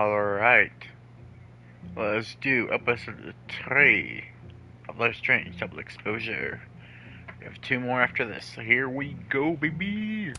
Alright, let's do episode 3 of Life Strange Double Exposure. We have 2 more after this, so here we go, baby!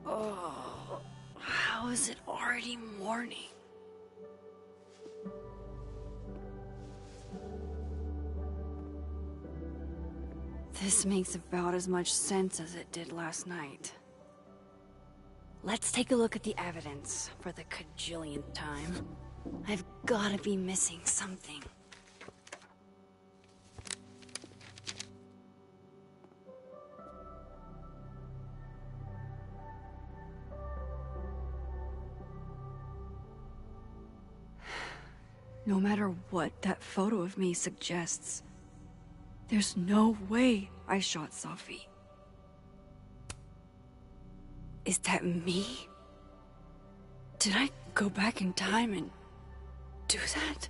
Oh, how is it already morning? This makes about as much sense as it did last night. Let's take a look at the evidence for the cajillionth time. I've gotta be missing something. No matter what that photo of me suggests, there's no way I shot Safi. Is that me? Did I go back in time and do that?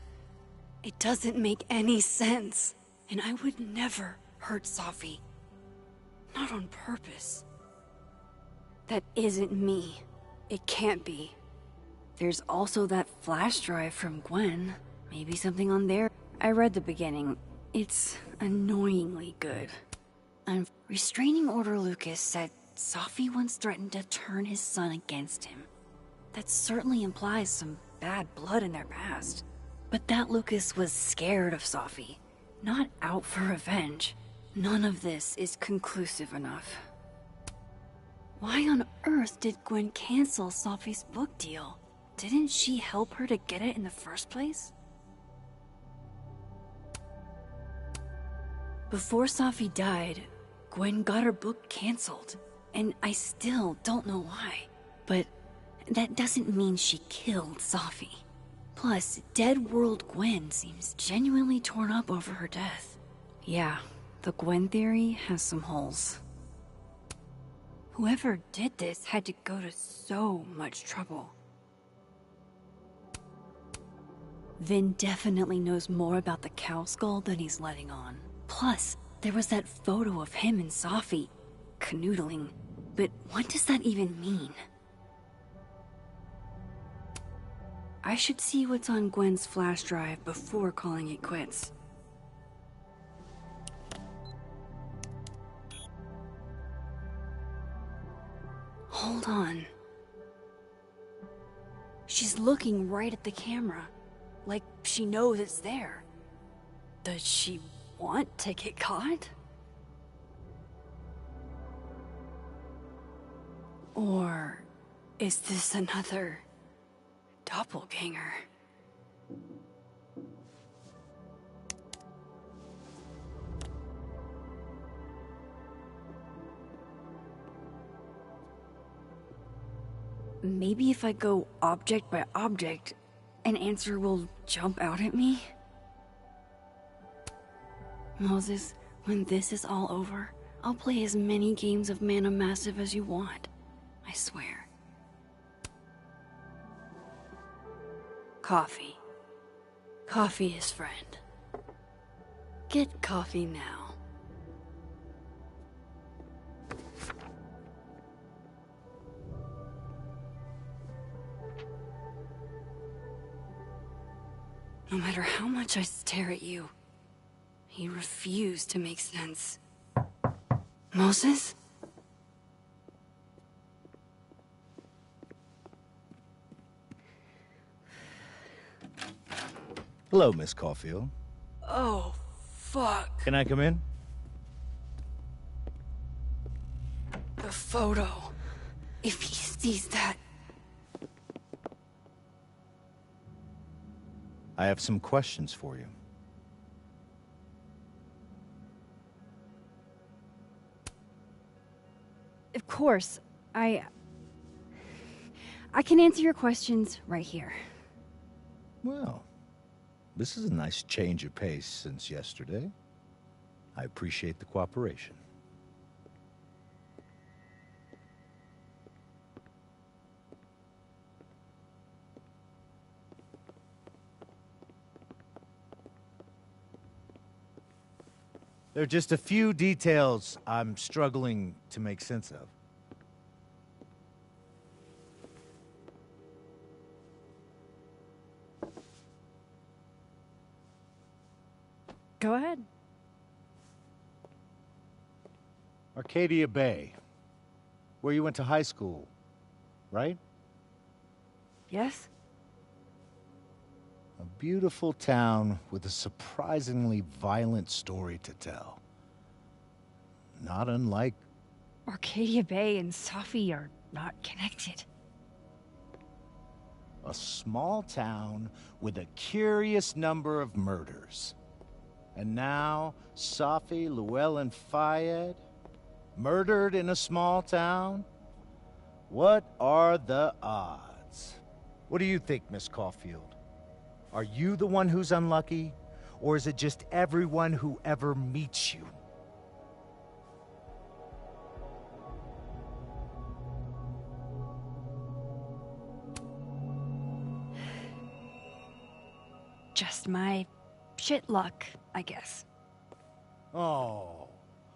It doesn't make any sense, and I would never hurt Safi. Not on purpose. That isn't me. It can't be. There's also that flash drive from Gwen. Maybe something on there. I read the beginning. It's annoyingly good. Restraining Order Lucas said Safi once threatened to turn his son against him. That certainly implies some bad blood in their past. But that Lucas was scared of Safi, not out for revenge. None of this is conclusive enough. Why on earth did Gwen cancel Safi's book deal? Didn't she help her to get it in the first place? Before Safi died, Gwen got her book canceled, and I still don't know why. But that doesn't mean she killed Safi. Plus, Dead World Gwen seems genuinely torn up over her death. Yeah, the Gwen theory has some holes. Whoever did this had to go to so much trouble. Vin definitely knows more about the cow skull than he's letting on. Plus, there was that photo of him and Safi canoodling. But what does that even mean? I should see what's on Gwen's flash drive before calling it quits. Hold on. She's looking right at the camera, like she knows it's there. Does she want to get caught? Or is this another doppelganger? Maybe if I go object by object, an answer will jump out at me? Moses, when this is all over, I'll play as many games of Mana Massive as you want. I swear. Coffee. Coffee is friend. Get coffee now. No matter how much I stare at you, you refuse to make sense. Moses? Hello, Miss Caulfield. Oh, fuck. Can I come in? The photo. If he sees that... I have some questions for you. Of course. I can answer your questions right here. Well, this is a nice change of pace since yesterday. I appreciate the cooperation. There are just a few details I'm struggling to make sense of. Go ahead. Arcadia Bay, where you went to high school, right? Yes? A beautiful town with a surprisingly violent story to tell. Not unlike... Arcadia Bay and Safi are not connected. a small town with a curious number of murders. And now, Safi, Llewellyn Fayed, murdered in a small town? What are the odds? What do you think, Miss Caulfield? Are you the one who's unlucky? Or is it just everyone who ever meets you? Just my shit luck, I guess. Oh,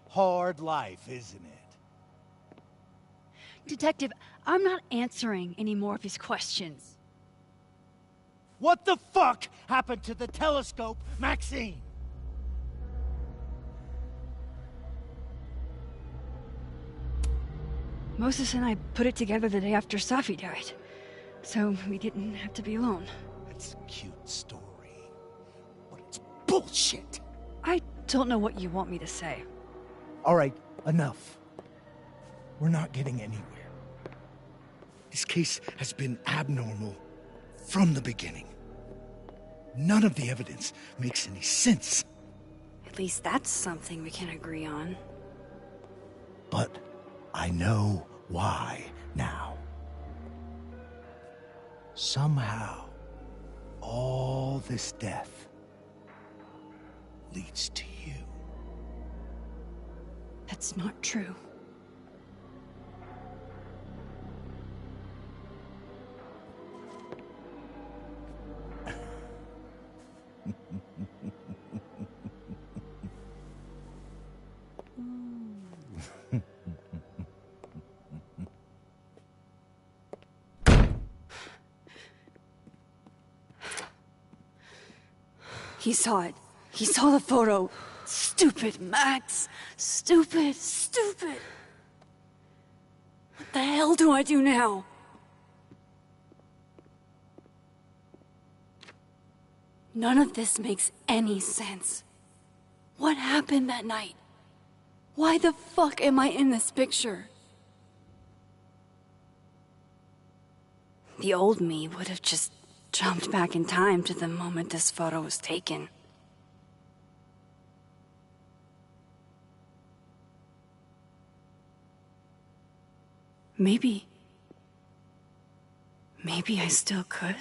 hard life, isn't it? Detective, I'm not answering any more of his questions. What the fuck happened to the telescope, Maxine? Moses and I put it together the day after Safi died, so we didn't have to be alone. It's a cute story, but it's bullshit. I don't know what you want me to say. All right, enough. We're not getting anywhere. This case has been abnormal from the beginning. None of the evidence makes any sense. At least that's something we can agree on. But I know why now. Somehow, all this death leads to you. That's not true. He saw it. He saw the photo. Stupid, Max. Stupid, stupid. What the hell do I do now? None of this makes any sense. What happened that night? Why the fuck am I in this picture? The old me would have just jumped back in time to the moment this photo was taken. Maybe I still could.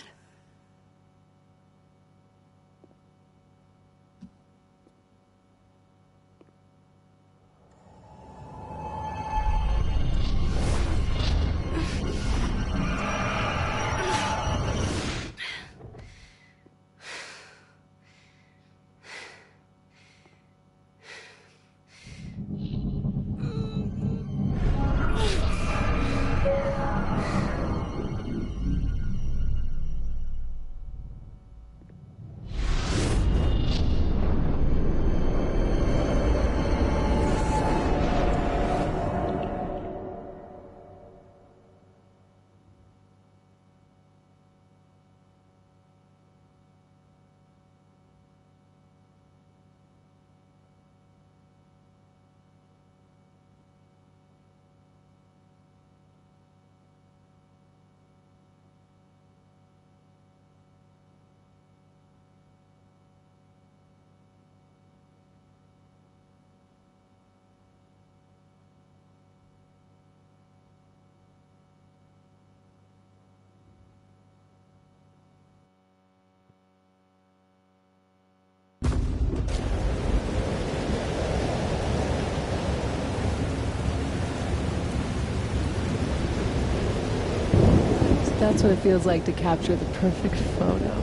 That's what it feels like to capture the perfect photo.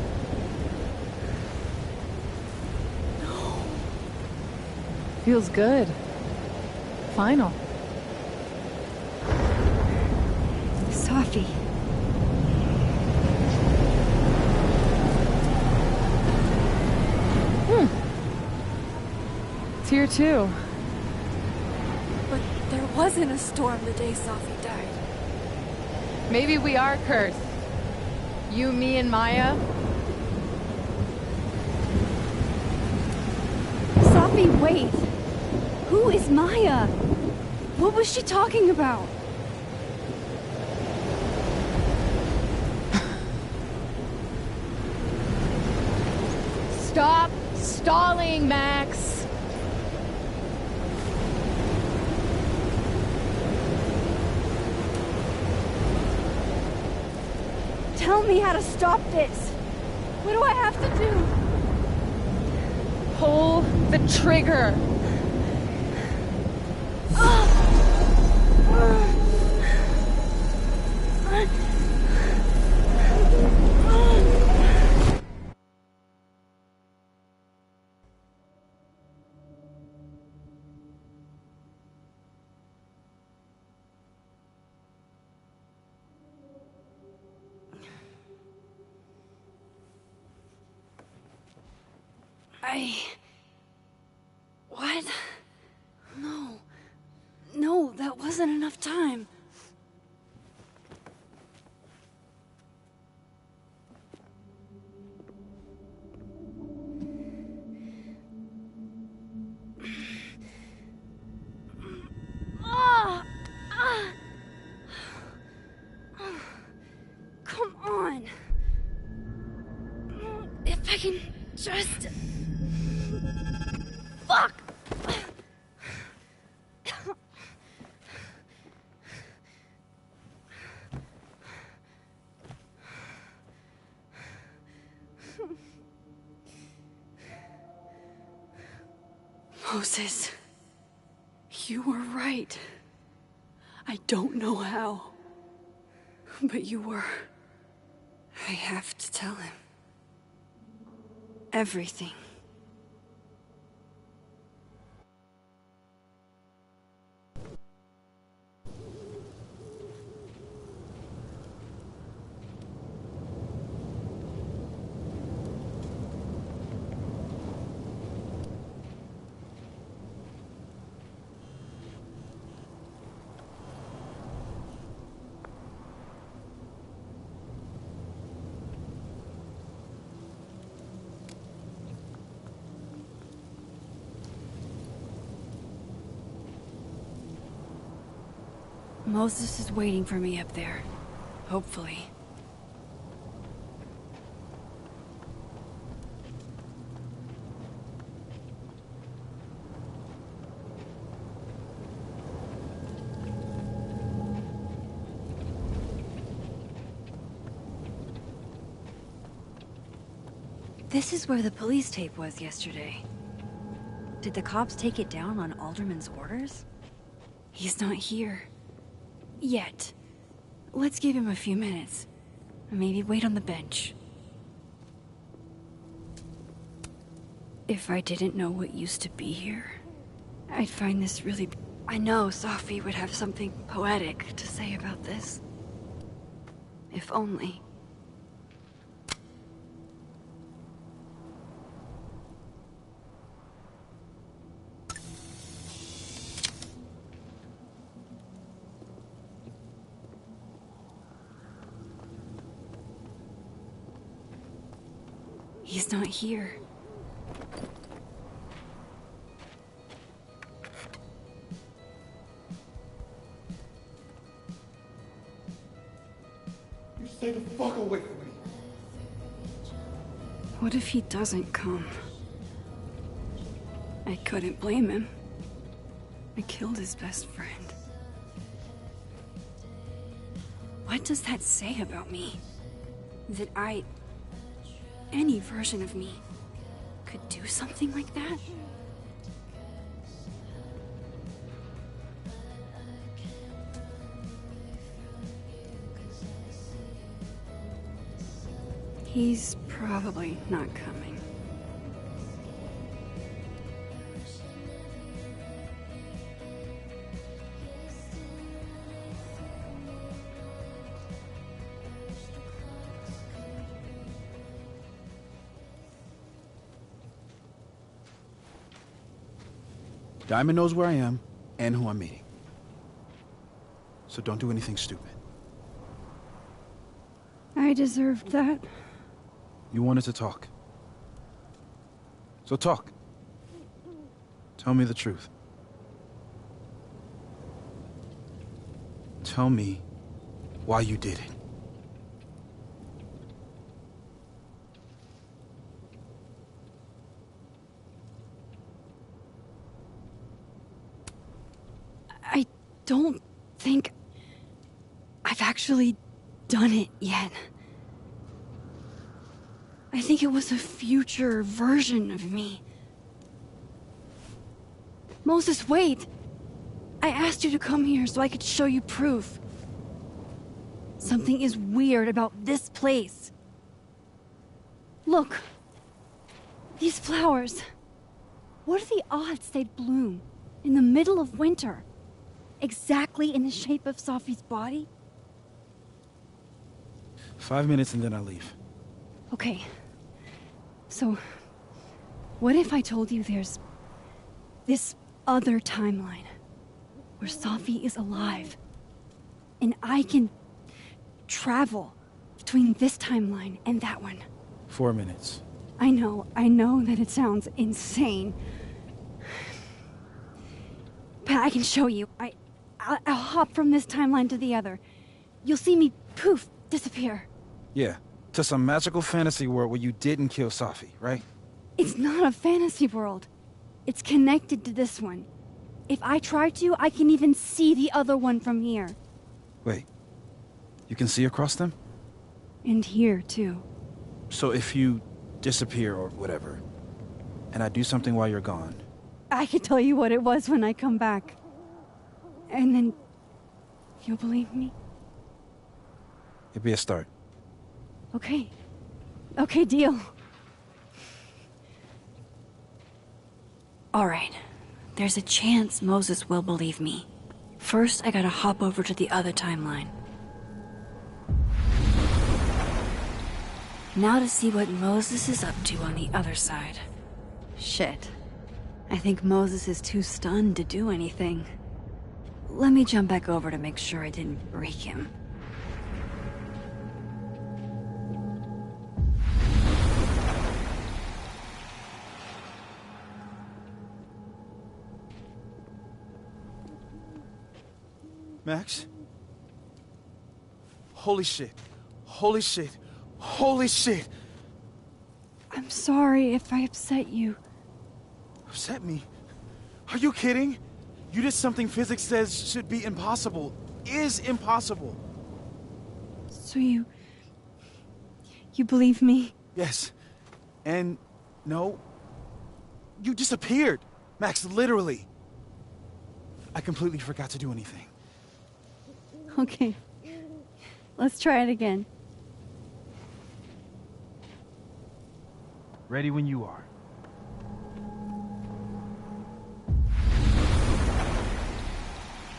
No. Feels good. Final. Safi. It's here too. But there wasn't a storm the day Safi died. Maybe we are cursed. You, me, and Maya. Safi, wait! Who is Maya? What was she talking about? Stop stalling, Max! Tell me how to stop this! What do I have to do? Pull the trigger! What? No. No, that wasn't enough time. Come on. If I can just... Fuck! Moses, you were right. I don't know how, but you were. I have to tell him. Everything. Moses is waiting for me up there. Hopefully. This is where the police tape was yesterday. Did the cops take it down on Alderman's orders? He's not here. Yet. Let's give him a few minutes. Maybe wait on the bench. If I didn't know what used to be here, I'd find this really... I know Safi would have something poetic to say about this. If only. He's not here. You stay the fuck away from me. What if he doesn't come? I couldn't blame him. I killed his best friend. What does that say about me? That any version of me could do something like that? He's probably not coming. Diamond knows where I am and who I'm meeting. So don't do anything stupid. I deserved that. You wanted to talk. So talk. Tell me the truth. Tell me why you did it. I don't think I've actually done it yet. I think it was a future version of me. Moses, wait! I asked you to come here so I could show you proof. Something is weird about this place. Look. These flowers. What are the odds they'd bloom in the middle of winter? Exactly in the shape of Safi's body? 5 minutes and then I'll leave. Okay. So, what if I told you there's this other timeline where Safi is alive and I can travel between this timeline and that one? 4 minutes. I know that it sounds insane. But I can show you. I'll hop from this timeline to the other. You'll see me, poof, disappear. Yeah, to some magical fantasy world where you didn't kill Safi, right? It's not a fantasy world. It's connected to this one. If I try to, I can even see the other one from here. Wait, you can see across them? And here, too. So if you disappear or whatever, and I do something while you're gone... I can tell you what it was when I come back. And then... you'll believe me? It'd be a start. Okay. Okay, deal. Alright. There's a chance Moses will believe me. First, I gotta hop over to the other timeline. Now to see what Moses is up to on the other side. Shit. I think Moses is too stunned to do anything. Let me jump back over to make sure I didn't break him. Max? Holy shit. Holy shit. Holy shit! I'm sorry if I upset you. Upset me? Are you kidding? You did something physics says should be impossible. Is impossible. So you believe me? Yes. And no. You disappeared. Max, literally. I completely forgot to do anything. Okay. Let's try it again. Ready when you are.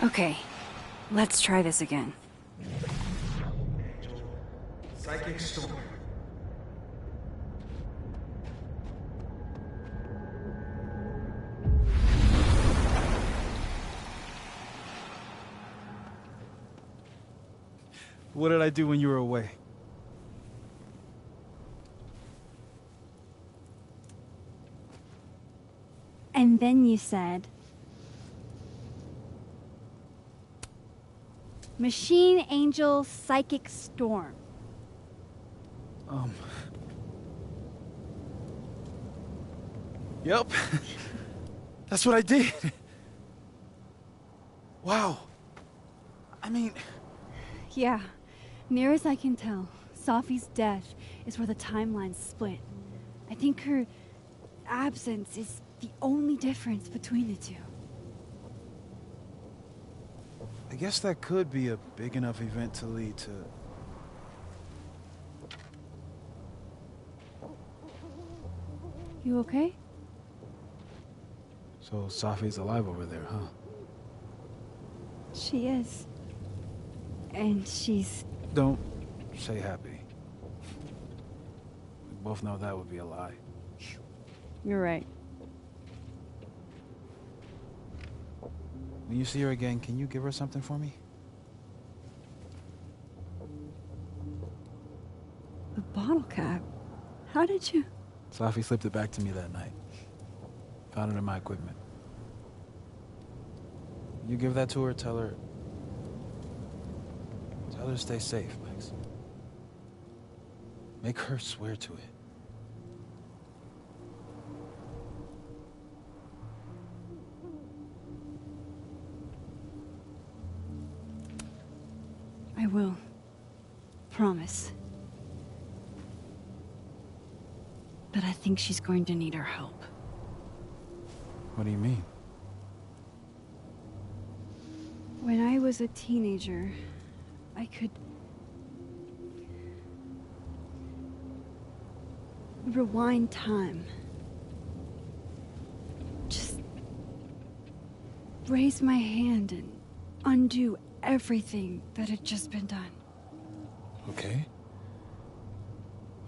Okay. Let's try this again. Psychic storm. What did I do when you were away? And then you said... Machine Angel Psychic Storm. Yep. That's what I did. Wow. I mean... Yeah. Near as I can tell, Safi's death is where the timelines split. I think her absence is the only difference between the two. I guess that could be a big enough event to lead to... You okay? So Safi's alive over there, huh? She is. And she's... Don't say happy. We both know that would be a lie. You're right. When you see her again, can you give her something for me? The bottle cap? How did you... Safi slipped it back to me that night. Found it in my equipment. You give that to her, tell her to stay safe, Max. Make her swear to it. I will. Promise. But I think she's going to need our help. What do you mean? When I was a teenager, I could... rewind time. Just... raise my hand and undo everything that had just been done. Okay.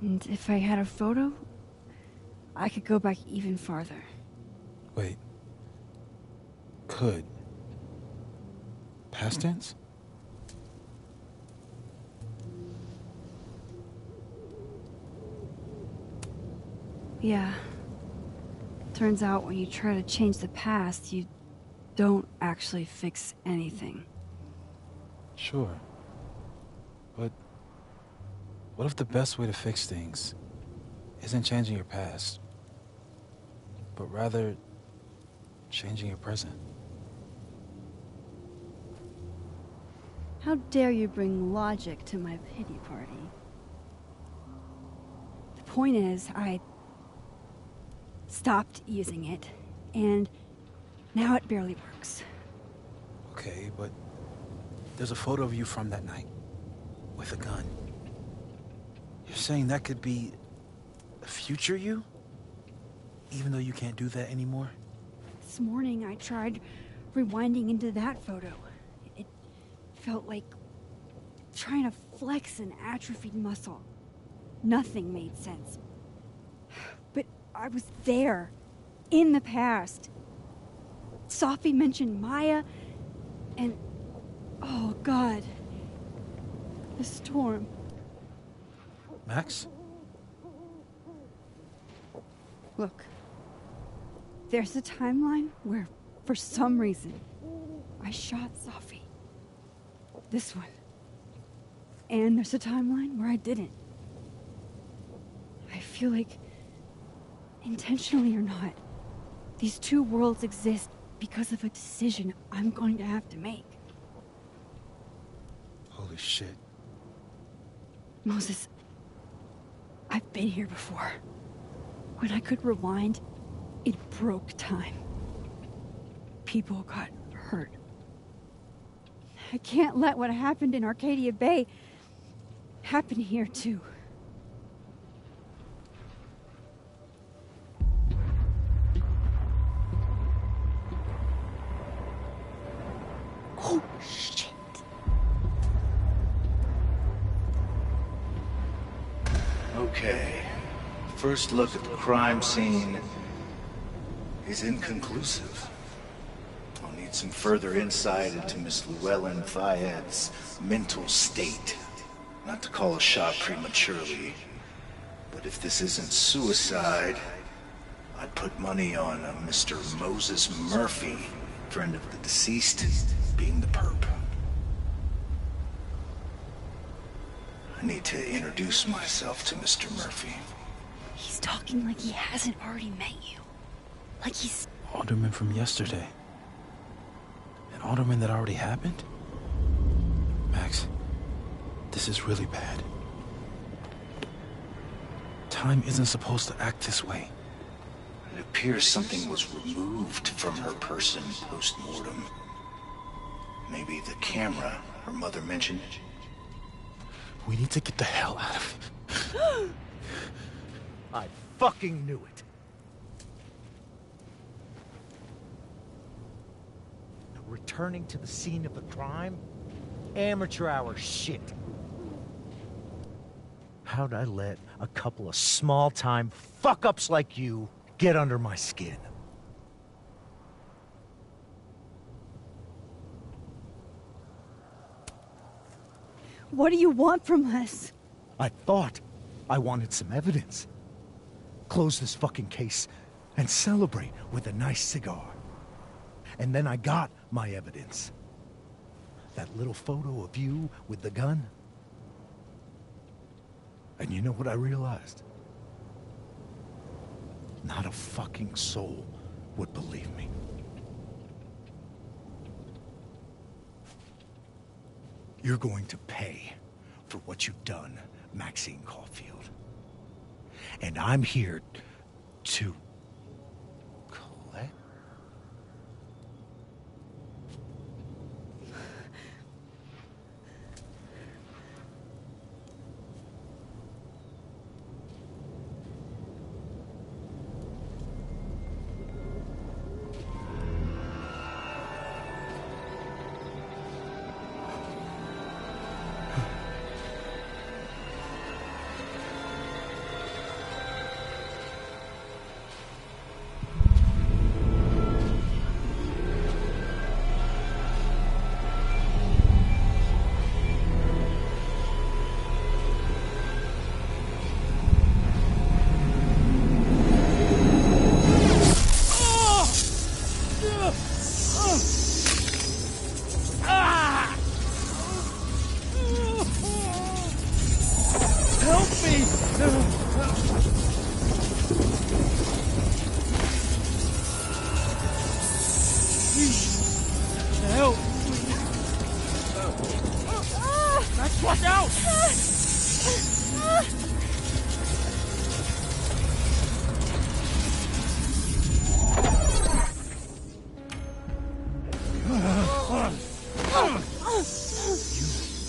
And if I had a photo, I could go back even farther. Wait. Could. Past tense? Yeah. Turns out when you try to change the past, you don't actually fix anything. Sure. But what if the best way to fix things isn't changing your past, but rather changing your present? How dare you bring logic to my pity party? The point is, I stopped using it, and now it barely works. Okay, but there's a photo of you from that night, with a gun. You're saying that could be a future you? Even though you can't do that anymore? This morning I tried rewinding into that photo. It felt like trying to flex an atrophied muscle. Nothing made sense. But I was there, in the past. Safi mentioned Maya, and... oh, God. The storm. Max? Look. There's a timeline where, for some reason, I shot Safi. This one. And there's a timeline where I didn't. I feel like, intentionally or not, these two worlds exist because of a decision I'm going to have to make. Holy shit. Moses, I've been here before. When I could rewind, it broke time. People got hurt. I can't let what happened in Arcadia Bay happen here too. Oh, shit. Okay. First look at the crime scene is inconclusive. I'll need some further insight into Miss Llewellyn Fayette's mental state. Not to call a shot prematurely, but if this isn't suicide, I'd put money on a Mr. Moses Murphy, friend of the deceased, being the perp. I need to introduce myself to Mr. Murphy. He's talking like he hasn't already met you. Like he's... Alderman from yesterday. An alderman that already happened? Max, this is really bad. Time isn't supposed to act this way. It appears something was removed from her person post-mortem. Maybe the camera her mother mentioned. We need to get the hell out of here. I fucking knew it. returning to the scene of the crime? Amateur hour shit. How'd I let a couple of small-time fuck-ups like you get under my skin? What do you want from us? I thought I wanted some evidence. Close this fucking case and celebrate with a nice cigar. And then I got my evidence. That little photo of you with the gun. And you know what I realized? Not a fucking soul would believe me. You're going to pay for what you've done, Maxine Caulfield. And I'm here to collect.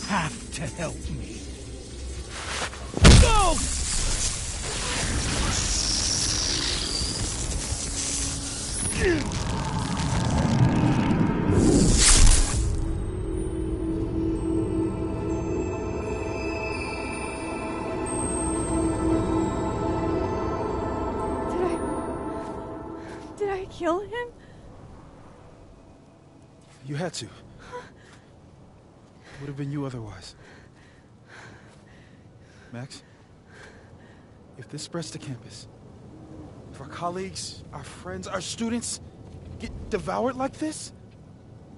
Have to help me. Go! Did I kill him? You had to. Would have been you otherwise. Max, if this spreads to campus, if our colleagues, our friends, our students get devoured like this,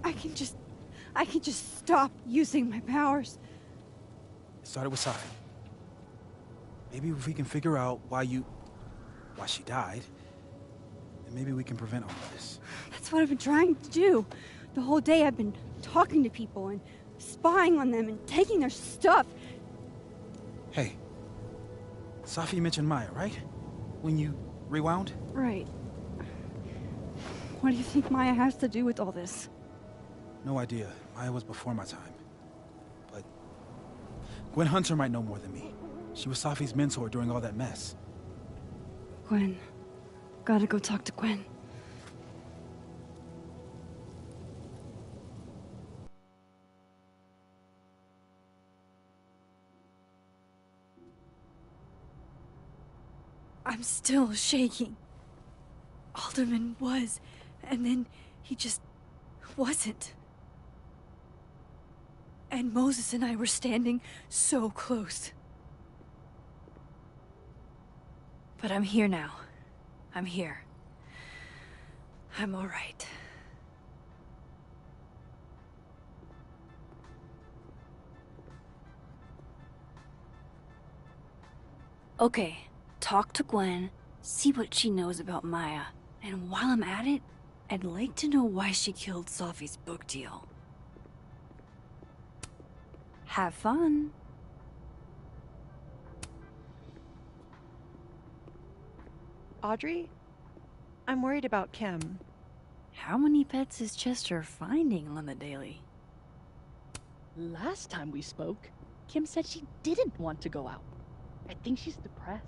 I can just stop using my powers. it started with Safi. Maybe if we can figure out why she died, then maybe we can prevent all of this. That's what I've been trying to do. The whole day I've been talking to people and spying on them and taking their stuff. Hey, Safi mentioned Maya, right? When you rewound? Right. What do you think Maya has to do with all this? No idea. Maya was before my time. But Gwen Hunter might know more than me. She was Safi's mentor during all that mess. Gwen. Gotta go talk to Gwen. I'm still shaking. Alderman was, and then he just wasn't. And Moses and I were standing so close. But I'm here now. I'm here. I'm all right. Okay. Talk to Gwen, see what she knows about Maya, and while I'm at it, I'd like to know why she killed Safi's book deal. Have fun. Audrey? I'm worried about Kim. How many pets is Chester finding on the daily? Last time we spoke, Kim said she didn't want to go out. I think she's depressed.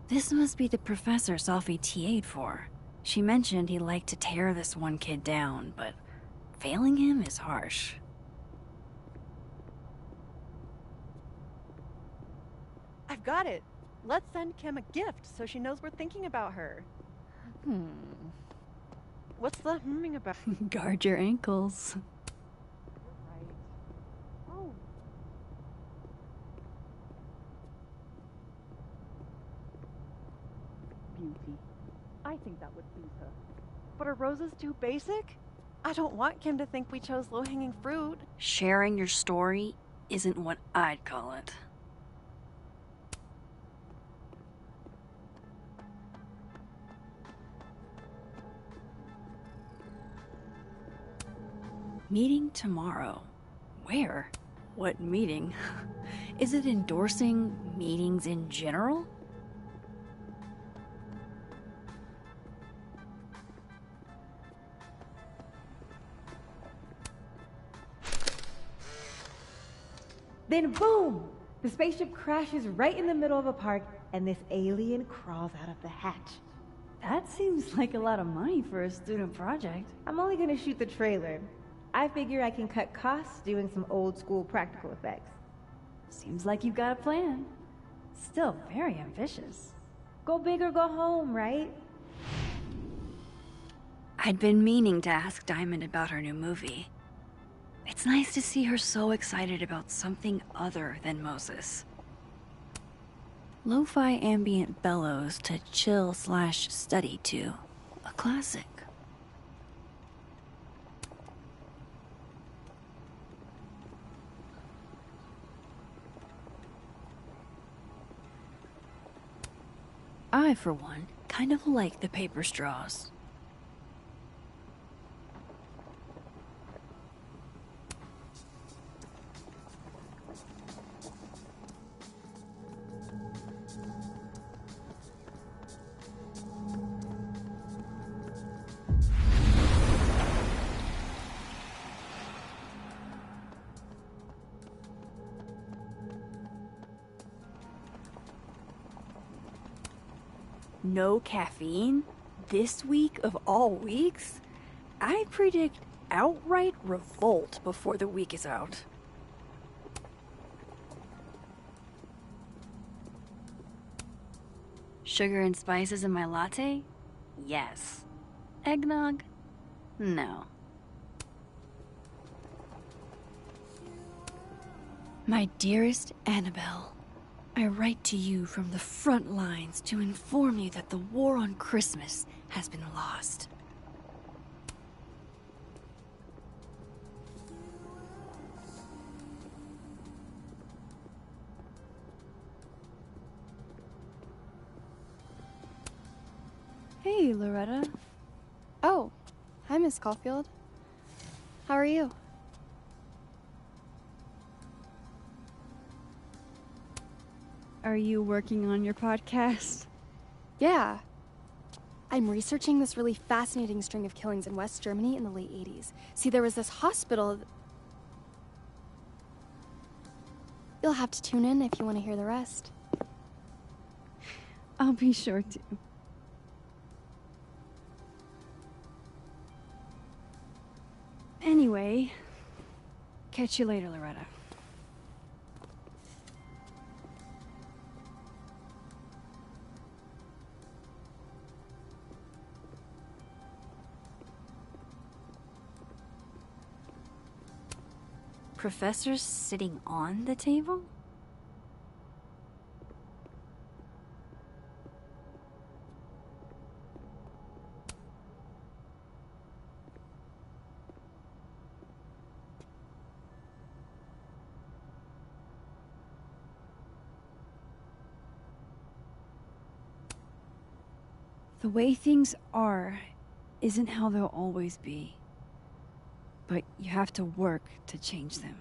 This must be the professor Safi TA'd for. She mentioned he liked to tear this one kid down, but failing him is harsh. I've got it. Let's send Kim a gift so she knows we're thinking about her. What's the humming about? Guard your ankles. Oh. Beauty. I think that would please her. But are roses too basic? I don't want Kim to think we chose low-hanging fruit. Sharing your story isn't what I'd call it. Meeting tomorrow. Where? What meeting? Is it endorsing meetings in general? Then boom! The spaceship crashes right in the middle of a park, and this alien crawls out of the hatch. That seems like a lot of money for a student project. I'm only gonna shoot the trailer. I figure I can cut costs doing some old school practical effects. Seems like you've got a plan. Still very ambitious. Go big or go home, right? I'd been meaning to ask Diamond about her new movie. It's nice to see her so excited about something other than Moses. Lo-fi ambient bellows to chill/study to. A classic. I, for one, kind of like the paper straws. No caffeine? This week of all weeks? I predict outright revolt before the week is out. Sugar and spices in my latte? Yes. Eggnog? No. My dearest Annabelle, I write to you from the front lines to inform you that the war on Christmas has been lost. Hey, Loretta. Oh, hi, Miss Caulfield. How are you? Are you working on your podcast? Yeah. I'm researching this really fascinating string of killings in West Germany in the late 80s. See, there was this hospital. You'll have to tune in if you want to hear the rest. I'll be sure to. Anyway, catch you later, Loretta. Professors sitting on the table? The way things are isn't how they'll always be. But you have to work to change them.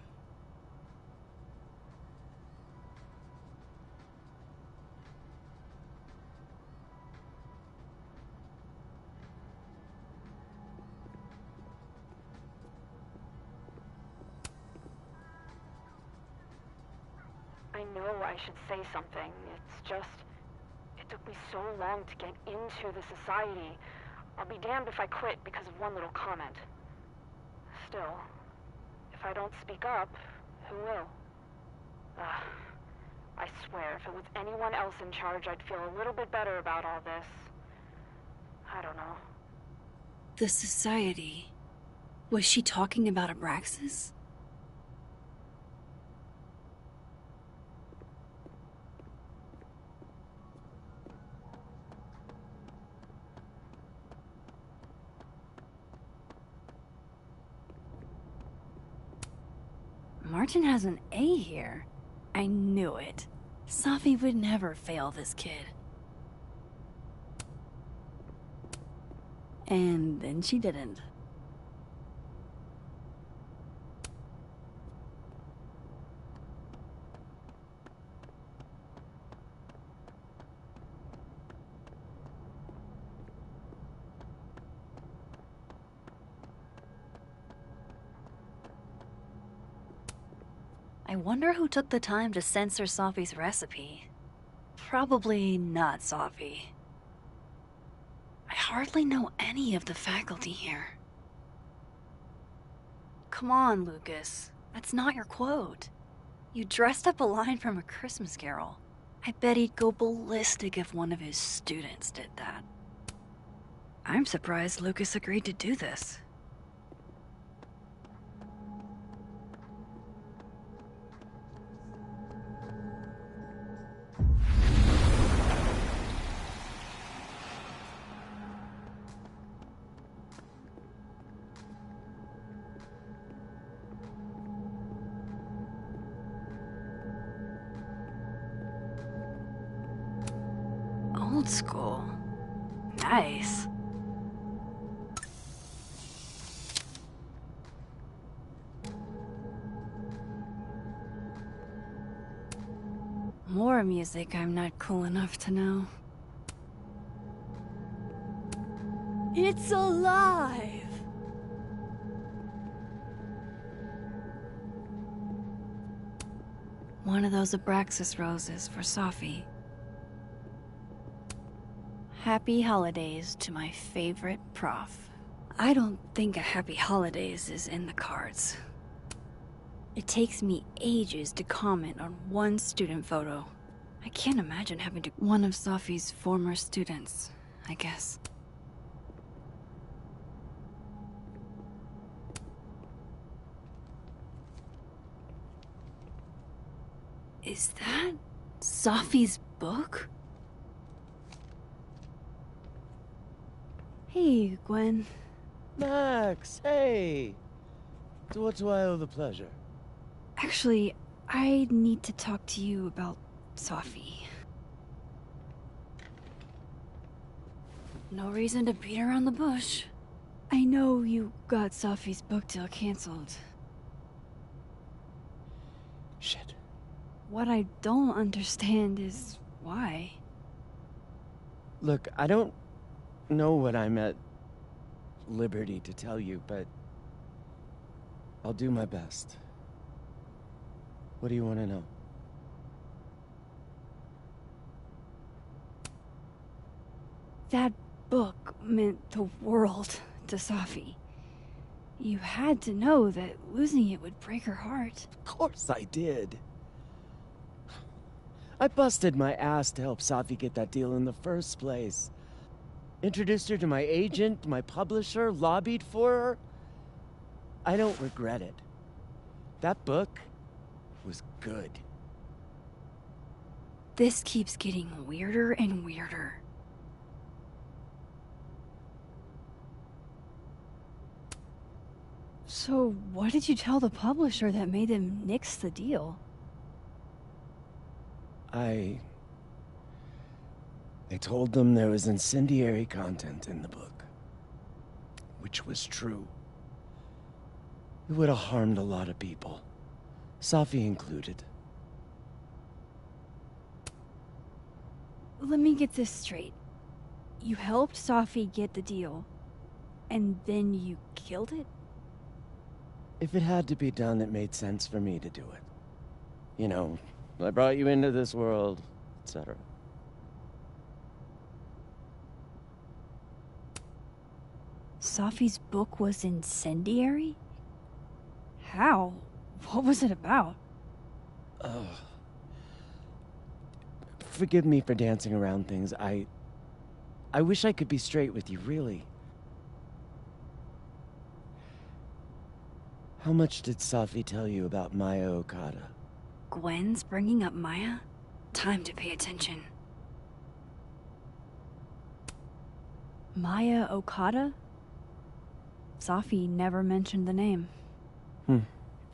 I know I should say something. It's just... it took me so long to get into the society. I'll be damned if I quit because of one little comment. Still, if I don't speak up, who will? I swear, if it was anyone else in charge, I'd feel a little bit better about all this. I don't know. The Society. Was she talking about Abraxas? Martin has an A here. I knew it. Safi would never fail this kid. And then she didn't. I wonder who took the time to censor Safi's recipe. Probably not Safi. I hardly know any of the faculty here. Come on, Lucas. That's not your quote. You dressed up a line from A Christmas Carol. I bet he'd go ballistic if one of his students did that. I'm surprised Lucas agreed to do this. Old school. Nice. More music I'm not cool enough to know. It's alive! One of those Abraxas roses for Safi. Happy holidays to my favorite prof. I don't think a happy holidays is in the cards. It takes me ages to comment on one student photo. I can't imagine having to... One of Safi's former students, I guess. Is that Safi's book? Hey, Gwen. Max, hey! To what do I owe the pleasure? Actually, I need to talk to you about Safi. No reason to beat around the bush. I know you got Safi's book deal canceled. Shit. What I don't understand is why. Look, I don't know what I'm at liberty to tell you, but I'll do my best. What do you want to know? That book meant the world to Safi. You had to know that losing it would break her heart. Of course I did. I busted my ass to help Safi get that deal in the first place. Introduced her to my agent, my publisher, lobbied for her. I don't regret it. That book was good. This keeps getting weirder and weirder. So, what did you tell the publisher that made them nix the deal? I told them there was incendiary content in the book. Which was true. It would have harmed a lot of people. Safi included. Let me get this straight. You helped Safi get the deal, and then you killed it? If it had to be done, it made sense for me to do it. You know, I brought you into this world, etc. Safi's book was incendiary? How? What was it about? Forgive me for dancing around things. I wish I could be straight with you, really. How much did Safi tell you about Maya Okada? Gwen's bringing up Maya? Time to pay attention. Maya Okada? Safi never mentioned the name.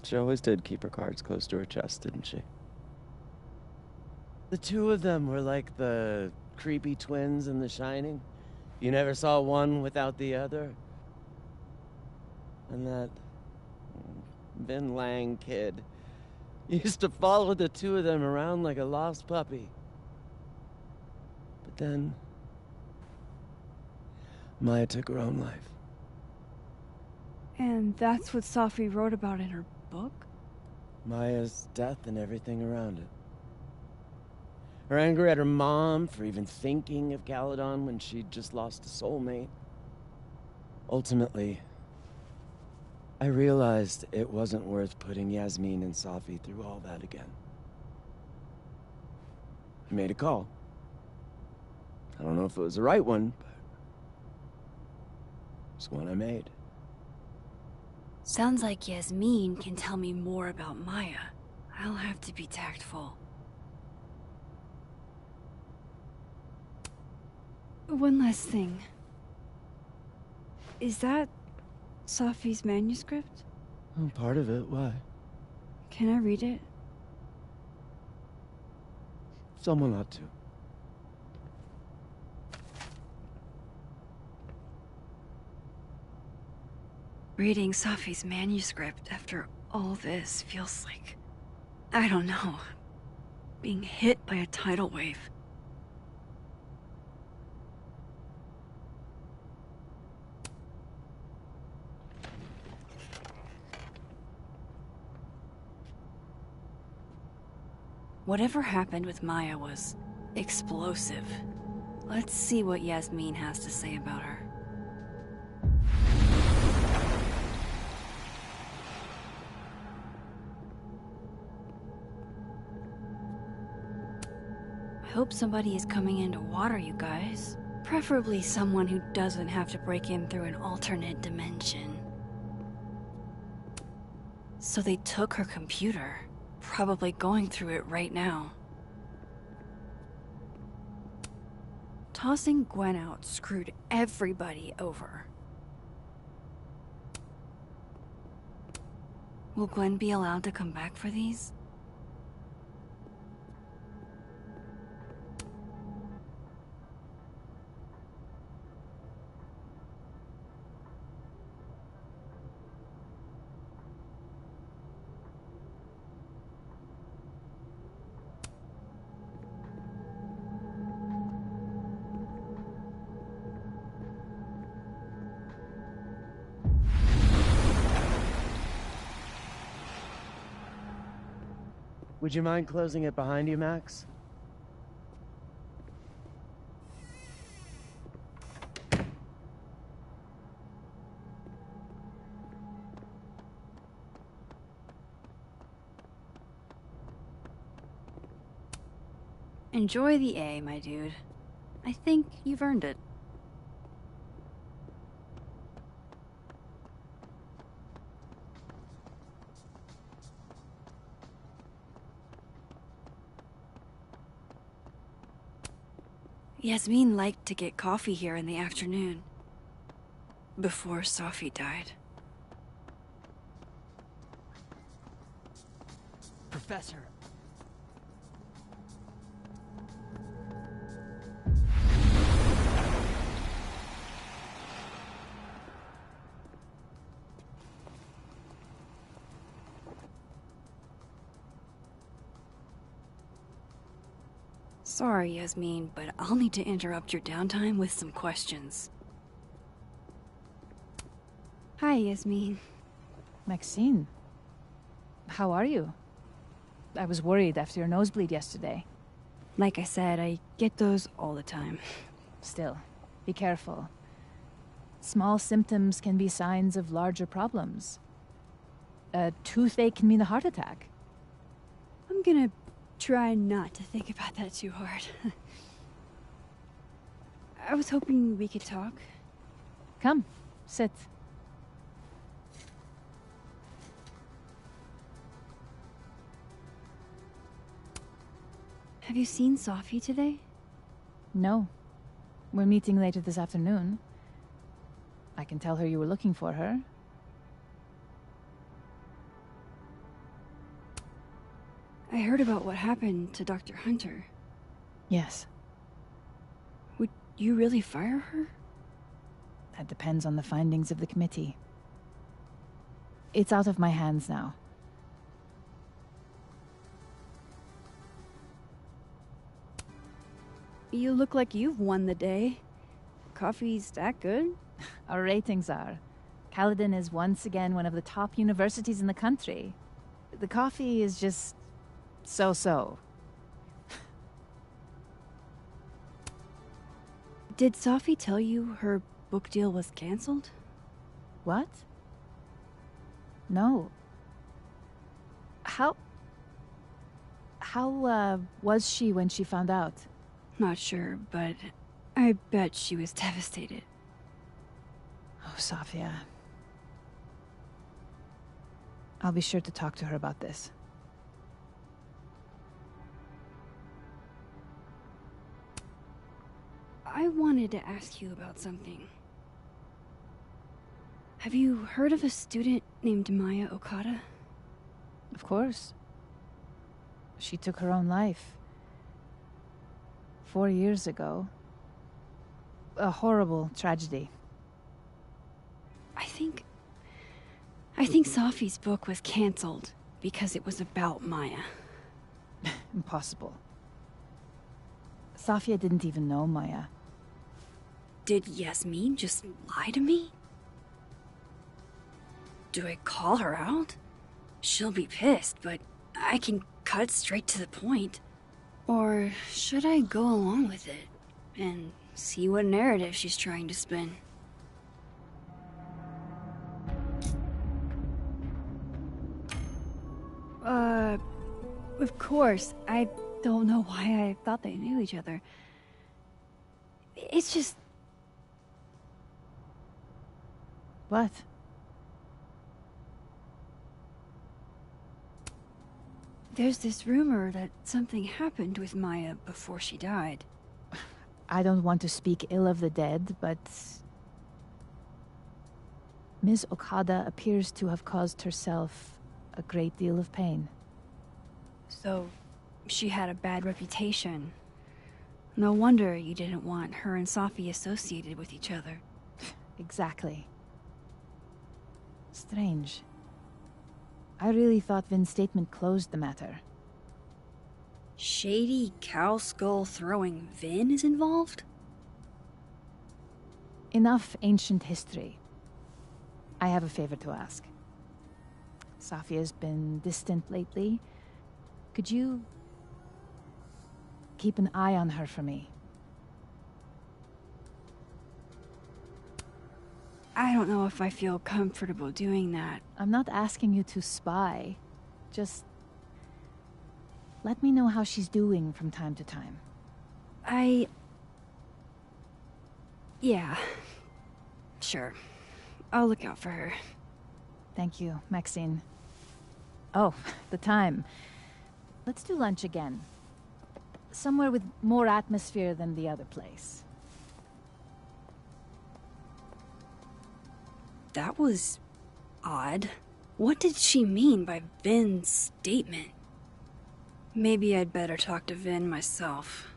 She always did keep her cards close to her chest, didn't she? The two of them were like the creepy twins in The Shining. You never saw one without the other. And that Vin Lang kid used to follow the two of them around like a lost puppy. But then Maya took her own life. And that's what Safi wrote about in her book? Maya's death and everything around it. Her anger at her mom for even thinking of Caledon when she'd just lost a soulmate. Ultimately, I realized it wasn't worth putting Yasmin and Safi through all that again. I made a call. I don't know if it was the right one, but it's one I made. Sounds like Yasmin can tell me more about Maya. I'll have to be tactful. One last thing. Is that Safi's manuscript? Oh, part of it. Why? Can I read it? Someone ought to. Reading Safi's manuscript after all this feels like... I don't know. Being hit by a tidal wave. Whatever happened with Maya was explosive. Let's see what Yasmin has to say about her. I hope somebody is coming in to water you guys. Preferably someone who doesn't have to break in through an alternate dimension. So they took her computer. Probably going through it right now. Tossing Gwen out screwed everybody over. Will Gwen be allowed to come back for these? Would you mind closing it behind you, Max? Enjoy the A, my dude. I think you've earned it. Yasmin liked to get coffee here in the afternoon. Before Safi died. Professor. Sorry, Yasmin, but I'll need to interrupt your downtime with some questions. Hi, Yasmin. Maxine. How are you? I was worried after your nosebleed yesterday. Like I said, I get those all the time. Still, be careful. Small symptoms can be signs of larger problems. A toothache can mean a heart attack. I'm gonna try not to think about that too hard. I was hoping we could talk. Come, sit. Have you seen Sophie today? No. We're meeting later this afternoon. I can tell her you were looking for her. I heard about what happened to Dr. Hunter. Yes. Would you really fire her? That depends on the findings of the committee. It's out of my hands now. You look like you've won the day. Coffee's that good? Our ratings are. Caledon is once again one of the top universities in the country. The coffee is just so-so. Did Sophie tell you her book deal was canceled? What? No. How was she when she found out? Not sure, but I bet she was devastated. Oh, Safia. I'll be sure to talk to her about this. I wanted to ask you about something. Have you heard of a student named Maya Okada? Of course. She took her own life. 4 years ago. A horrible tragedy. I think Sophie's book was canceled because it was about Maya. Impossible. Safia didn't even know Maya. Did Yasmin just lie to me? Do I call her out? She'll be pissed, but I can cut straight to the point. Or should I go along with it and see what narrative she's trying to spin? Of course. I don't know why I thought they knew each other. It's just... What? There's this rumor that something happened with Maya before she died. I don't want to speak ill of the dead, but... Ms. Okada appears to have caused herself a great deal of pain. So, she had a bad reputation. No wonder you didn't want her and Sophie associated with each other. Exactly. Strange. I really thought Vin's statement closed the matter. Shady cow skull throwing Vin is involved? Enough ancient history. I have a favor to ask. Safia's been distant lately. Could you keep an eye on her for me? I don't know if I feel comfortable doing that. I'm not asking you to spy. Just let me know how she's doing from time to time. Yeah. Sure. I'll look out for her. Thank you, Maxine. Oh, the time. Let's do lunch again. Somewhere with more atmosphere than the other place. That was... odd. What did she mean by Vin's statement? Maybe I'd better talk to Vin myself.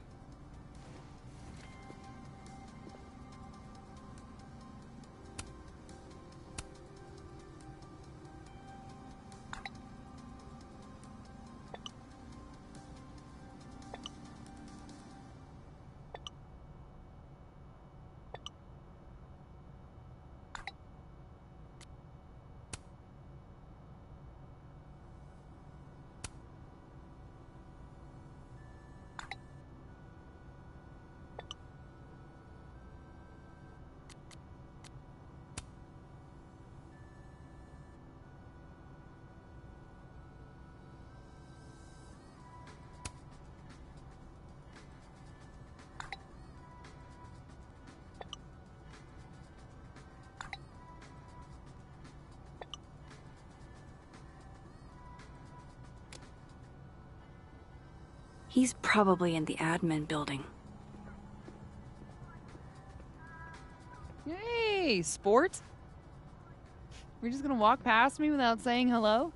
He's probably in the admin building. Hey, sport? We're just gonna walk past me without saying hello?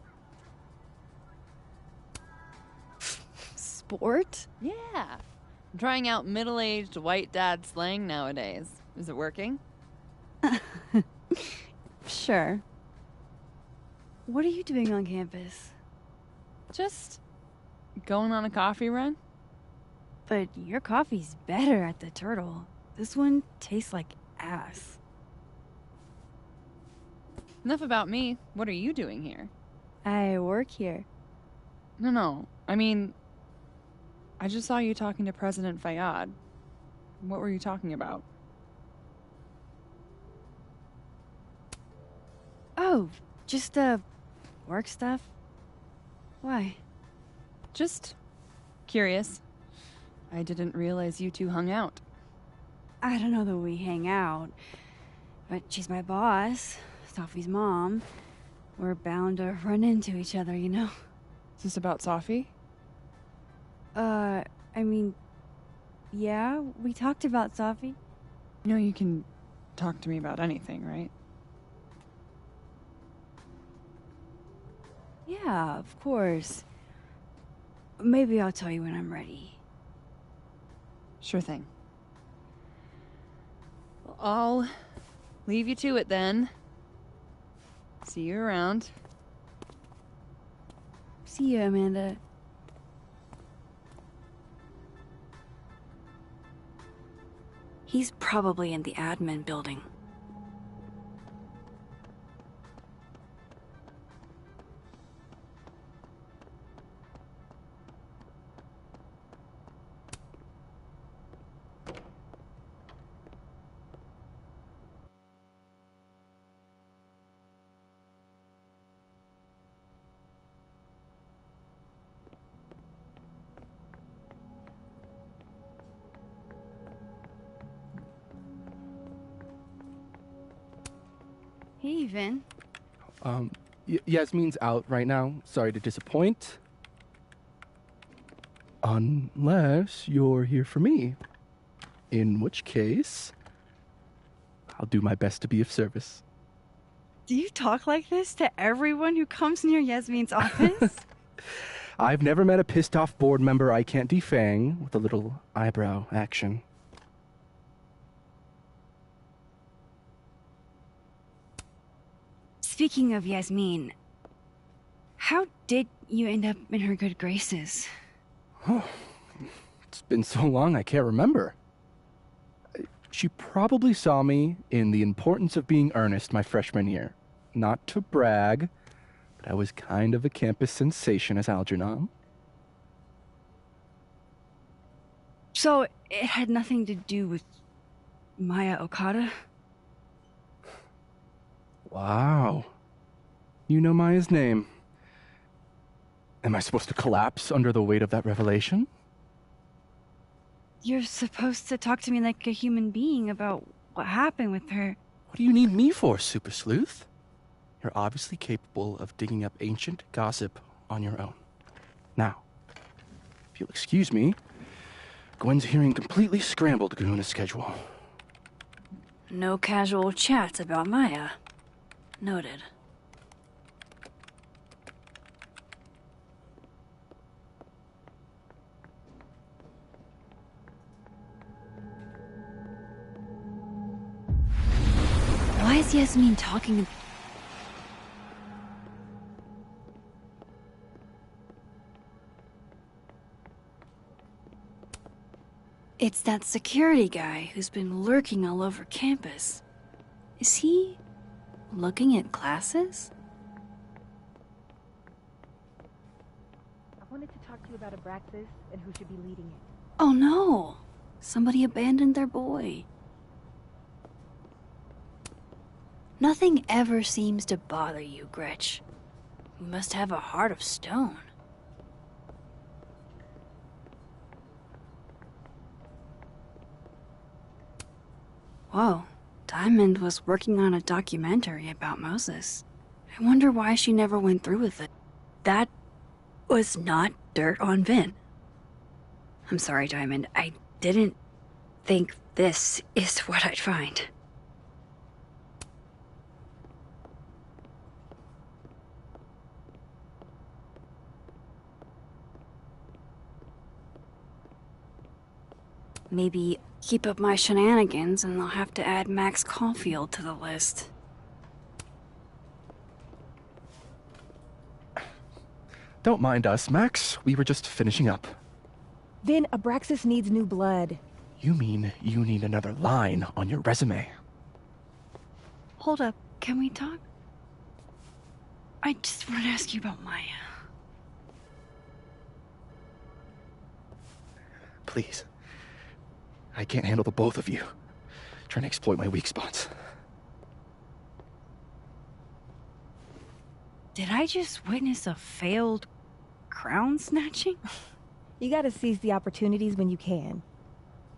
Sport? Yeah. I'm trying out middle-aged white dad slang nowadays. Is it working? Sure. What are you doing on campus? Just going on a coffee run. But your coffee's better at the Turtle. This one tastes like ass. Enough about me. What are you doing here? I work here. No. I mean, I just saw you talking to President Fayyad. What were you talking about? Oh, just, work stuff? Why? Just curious. I didn't realize you two hung out. I don't know that we hang out, but she's my boss, Sophie's mom. We're bound to run into each other, you know? Is this about Sophie? I mean, yeah, we talked about Sophie. You know you can talk to me about anything, right? Yeah, of course. Maybe I'll tell you when I'm ready. Sure thing. Well, I'll leave you to it then. See you around. See you, Amanda. He's probably in the admin building. Hey, Vin. Yasmin's out right now. Sorry to disappoint. Unless you're here for me. In which case, I'll do my best to be of service. Do you talk like this to everyone who comes near Yasmin's office? I've never met a pissed off board member I can't defang with a little eyebrow action. Speaking of Yasmin, how did you end up in her good graces? Oh, it's been so long I can't remember. She probably saw me in The Importance of Being Earnest my freshman year. Not to brag, but I was kind of a campus sensation as Algernon. So it had nothing to do with Maya Okada? Wow. You know Maya's name. Am I supposed to collapse under the weight of that revelation? You're supposed to talk to me like a human being about what happened with her. What do you need me for, Super Sleuth? You're obviously capable of digging up ancient gossip on your own. Now, if you'll excuse me, Gwen's hearing completely scrambled Kahuna's schedule. No casual chats about Maya. Noted. Why is Yasmin talking? It's that security guy who's been lurking all over campus. Is he looking at classes? I wanted to talk to you about Abraxas and who should be leading it. Oh no! Somebody abandoned their boy. Nothing ever seems to bother you, Gretch. You must have a heart of stone. Whoa, Diamond was working on a documentary about Moses. I wonder why she never went through with it. That was not dirt on Vin. I'm sorry, Diamond. I didn't think this is what I'd find. Maybe keep up my shenanigans and I'll have to add Max Caulfield to the list. Don't mind us, Max. We were just finishing up. Vin, Abraxas needs new blood. You mean you need another line on your resume? Hold up, can we talk? I just want to ask you about Maya. Please. I can't handle the both of you. Trying to exploit my weak spots. Did I just witness a failed crown snatching? You gotta seize the opportunities when you can.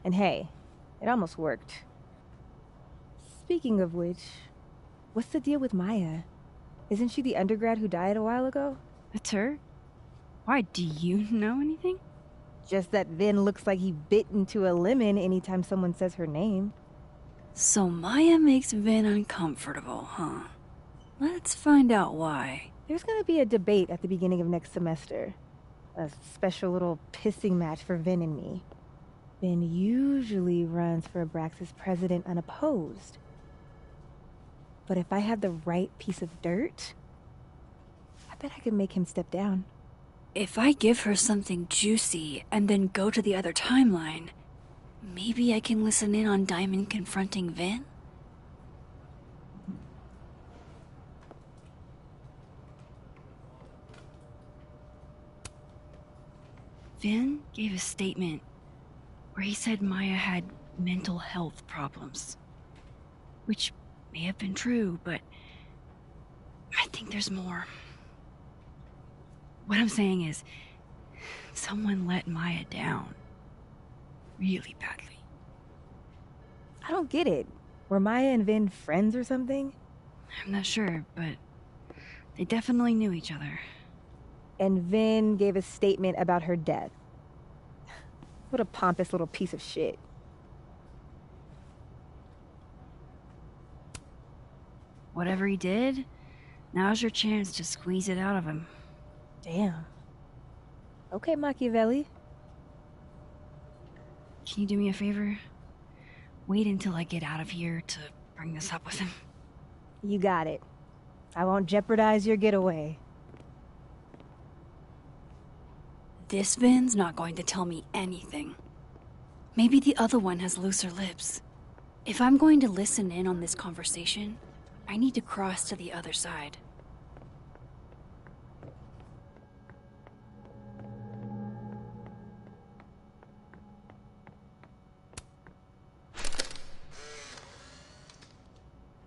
And hey, it almost worked. Speaking of which, what's the deal with Maya? Isn't she the undergrad who died a while ago? That's her? Why, do you know anything? Just that Vin looks like he bit into a lemon anytime someone says her name. So Maya makes Vin uncomfortable, huh? Let's find out why. There's gonna be a debate at the beginning of next semester. A special little pissing match for Vin and me. Vin usually runs for Abraxas president unopposed. But if I have the right piece of dirt, I bet I could make him step down. If I give her something juicy and then go to the other timeline, maybe I can listen in on Diamond confronting Vin? Vin gave a statement where he said Maya had mental health problems. Which may have been true, but I think there's more. What I'm saying is, someone let Maya down. Really badly. I don't get it. Were Maya and Vin friends or something? I'm not sure, but they definitely knew each other. And Vin gave a statement about her death. What a pompous little piece of shit. Whatever he did, now's your chance to squeeze it out of him. Damn. Okay, Machiavelli. Can you do me a favor? Wait until I get out of here to bring this up with him. You got it. I won't jeopardize your getaway. This Vin's not going to tell me anything. Maybe the other one has looser lips. If I'm going to listen in on this conversation, I need to cross to the other side.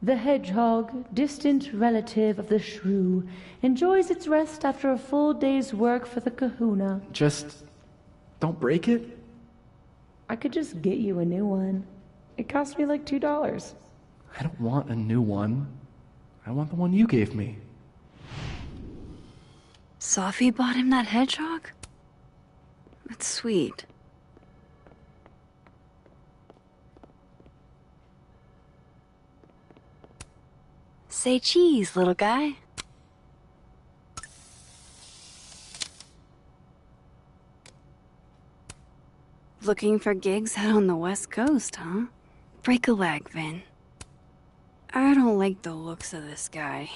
The hedgehog, distant relative of the shrew, enjoys its rest after a full day's work for the kahuna. Just don't break it? I could just get you a new one. It cost me like $2. I don't want a new one. I want the one you gave me. Safi bought him that hedgehog? That's sweet. Say cheese, little guy. Looking for gigs out on the West Coast, huh? Break a leg, Vin. I don't like the looks of this guy.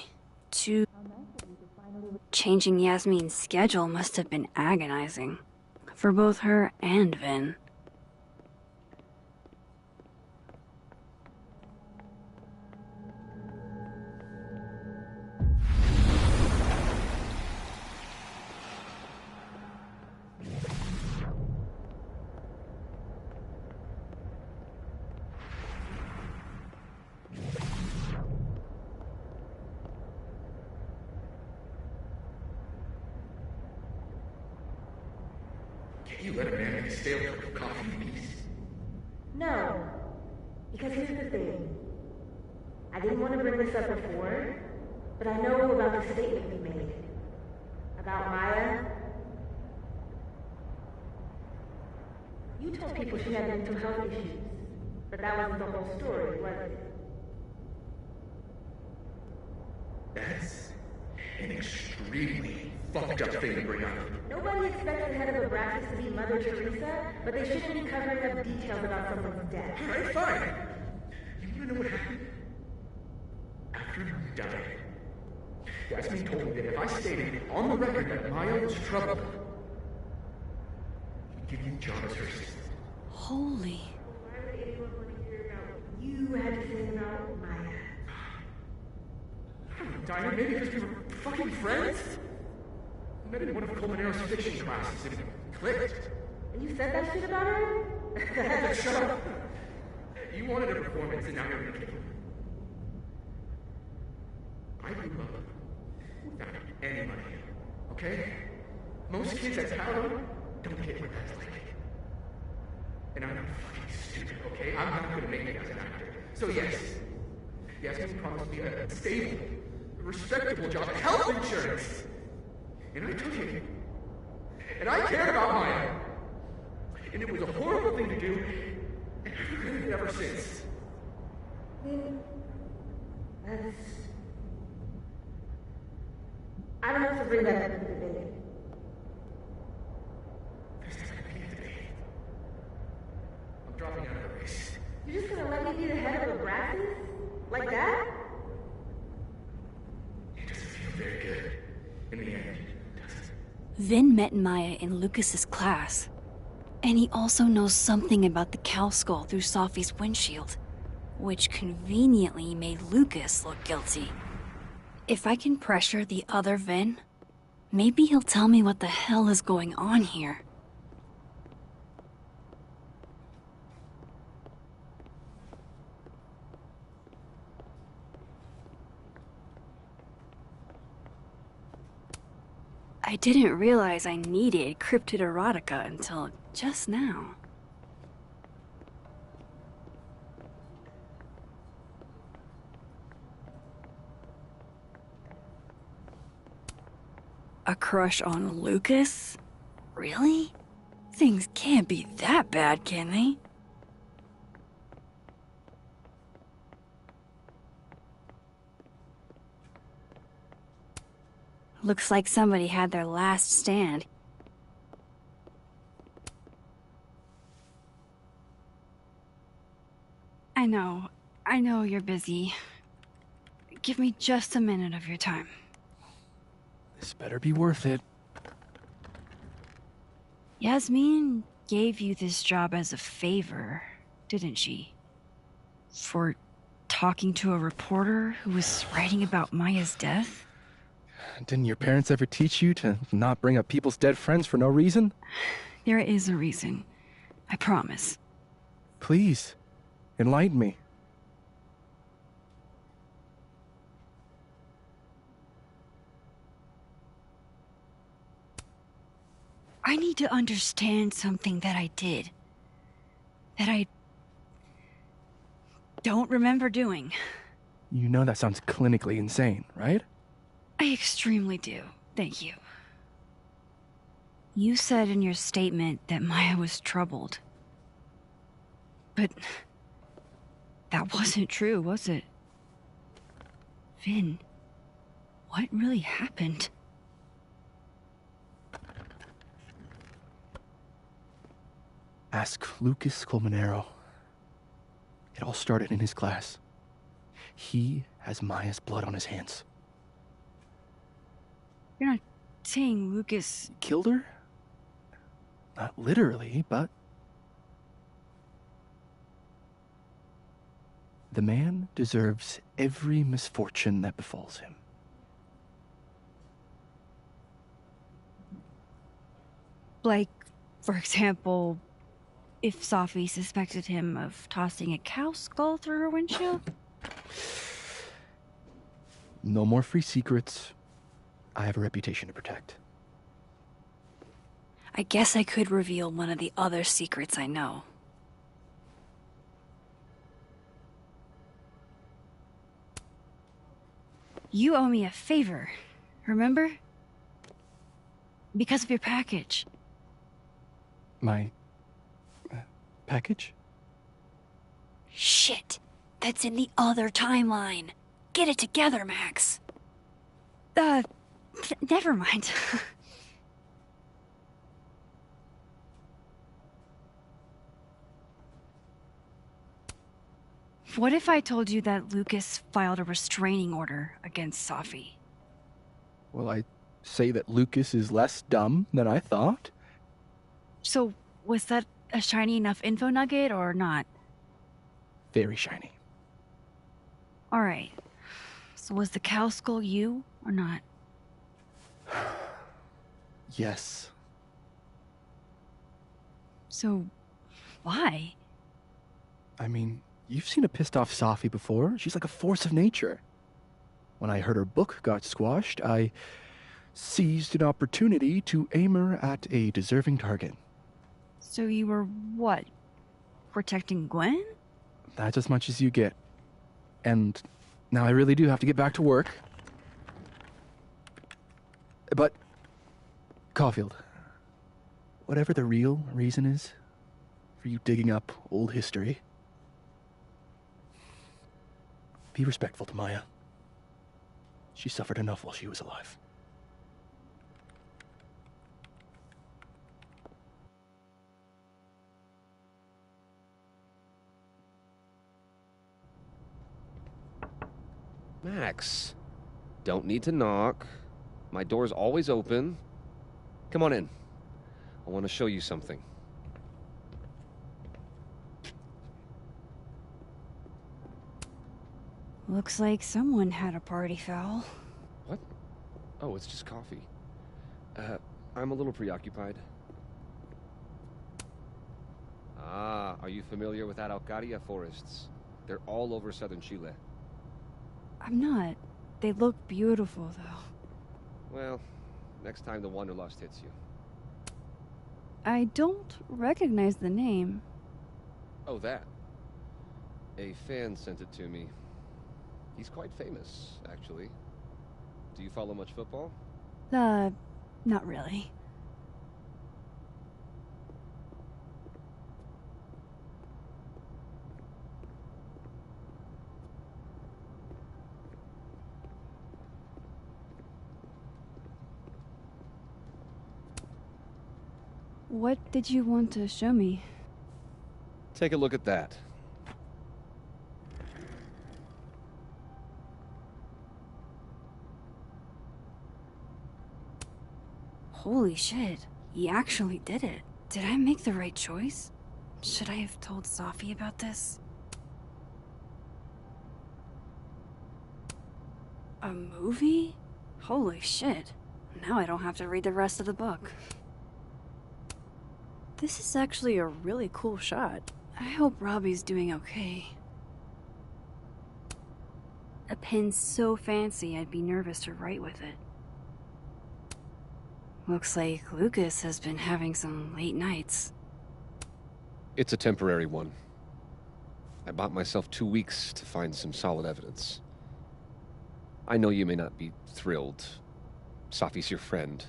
Changing Yasmin's schedule must have been agonizing. For both her and Vin. You let a man make a stale cup of coffee in peace? No. Because here's the thing. I didn't want to bring this up before, but I know about the statement you made. About Maya. You told people she had mental health issues, but that wasn't the whole story, was it? That's an extremely fucked up thing to bring up. Nobody expects the head of Abraxas to be Mother Teresa, but they shouldn't be covering up details about someone's death. Alright, fine. You wanna know what happened? After you died, Yasmin told me that if I stated on the record that Maya was troubled, she'd give you John as her assistant. Holy. Why would anyone want to hear about what you had to say about Maya? I don't know, Diamond, maybe because we were fucking friends? I met in one of Colmenaro's fiction classes and it clicked. And you said that shit about her? Shut up! You wanted a performance and now you're gonna kill her. I grew up without any money, okay? Most kids at Paolo don't get what that's like. And I'm not fucking stupid, okay? I'm not gonna make it as an actor. So yes, Yasmin promised me a stable, respectable job, health insurance. And I took it. And I cared about Maya. And it was a horrible thing to do, and I've regretted it ever since. I don't have to bring that up to the debate. There's never gonna be a debate. I'm dropping out of the race. You're just gonna let me be the head of Abraxas? Like that? It doesn't feel very good. In the end, does it? Vin met Maya in Lucas's class. And he also knows something about the cow skull through Sophie's windshield, which conveniently made Lucas look guilty. If I can pressure the other Vin, maybe he'll tell me what the hell is going on here. I didn't realize I needed cryptid erotica until just now. A crush on Lucas? Really? Things can't be that bad, can they? Looks like somebody had their last stand. I know you're busy. Give me just a minute of your time. This better be worth it. Yasmin gave you this job as a favor, didn't she? For talking to a reporter who was writing about Maya's death? Didn't your parents ever teach you to not bring up people's dead friends for no reason? There is a reason. I promise. Please, enlighten me. I need to understand something that I did. That I don't remember doing. You know that sounds clinically insane, right? I extremely do. Thank you. You said in your statement that Maya was troubled. But that wasn't true, was it? Vin, what really happened? Ask Lucas Colmenero. It all started in his class. He has Maya's blood on his hands. You're not saying Lucas killed her? Not literally, but... The man deserves every misfortune that befalls him. Like, for example, if Sophie suspected him of tossing a cow skull through her windshield? No more free secrets. I have a reputation to protect. I guess I could reveal one of the other secrets I know. You owe me a favor, remember? Because of your package. My package? Shit! That's in the other timeline! Get it together, Max! Never mind. What if I told you that Lucas filed a restraining order against Safi? Well, I say that Lucas is less dumb than I thought. So, was that a shiny enough info nugget or not? Very shiny. Alright. So was the cow skull you or not? Yes. So, why? I mean, you've seen a pissed off Safi before. She's like a force of nature. When I heard her book got squashed, I seized an opportunity to aim her at a deserving target. So you were what? Protecting Gwen? That's as much as you get. And now I really do have to get back to work. But, Caulfield, whatever the real reason is for you digging up old history, be respectful to Maya. She suffered enough while she was alive. Max, don't need to knock. My door's always open. Come on in. I want to show you something. Looks like someone had a party foul. What? Oh, it's just coffee. I'm a little preoccupied. Ah, are you familiar with Araucaria forests? They're all over southern Chile. I'm not. They look beautiful, though. Well, next time the Wanderlust hits you. I don't recognize the name. Oh, that. A fan sent it to me. He's quite famous, actually. Do you follow much football? Not really. What did you want to show me? Take a look at that. Holy shit, he actually did it. Did I make the right choice? Should I have told Safi about this? A movie? Holy shit. Now I don't have to read the rest of the book. This is actually a really cool shot. I hope Robbie's doing okay. A pen so fancy I'd be nervous to write with it. Looks like Lucas has been having some late nights. It's a temporary one. I bought myself 2 weeks to find some solid evidence. I know you may not be thrilled. Safi's your friend.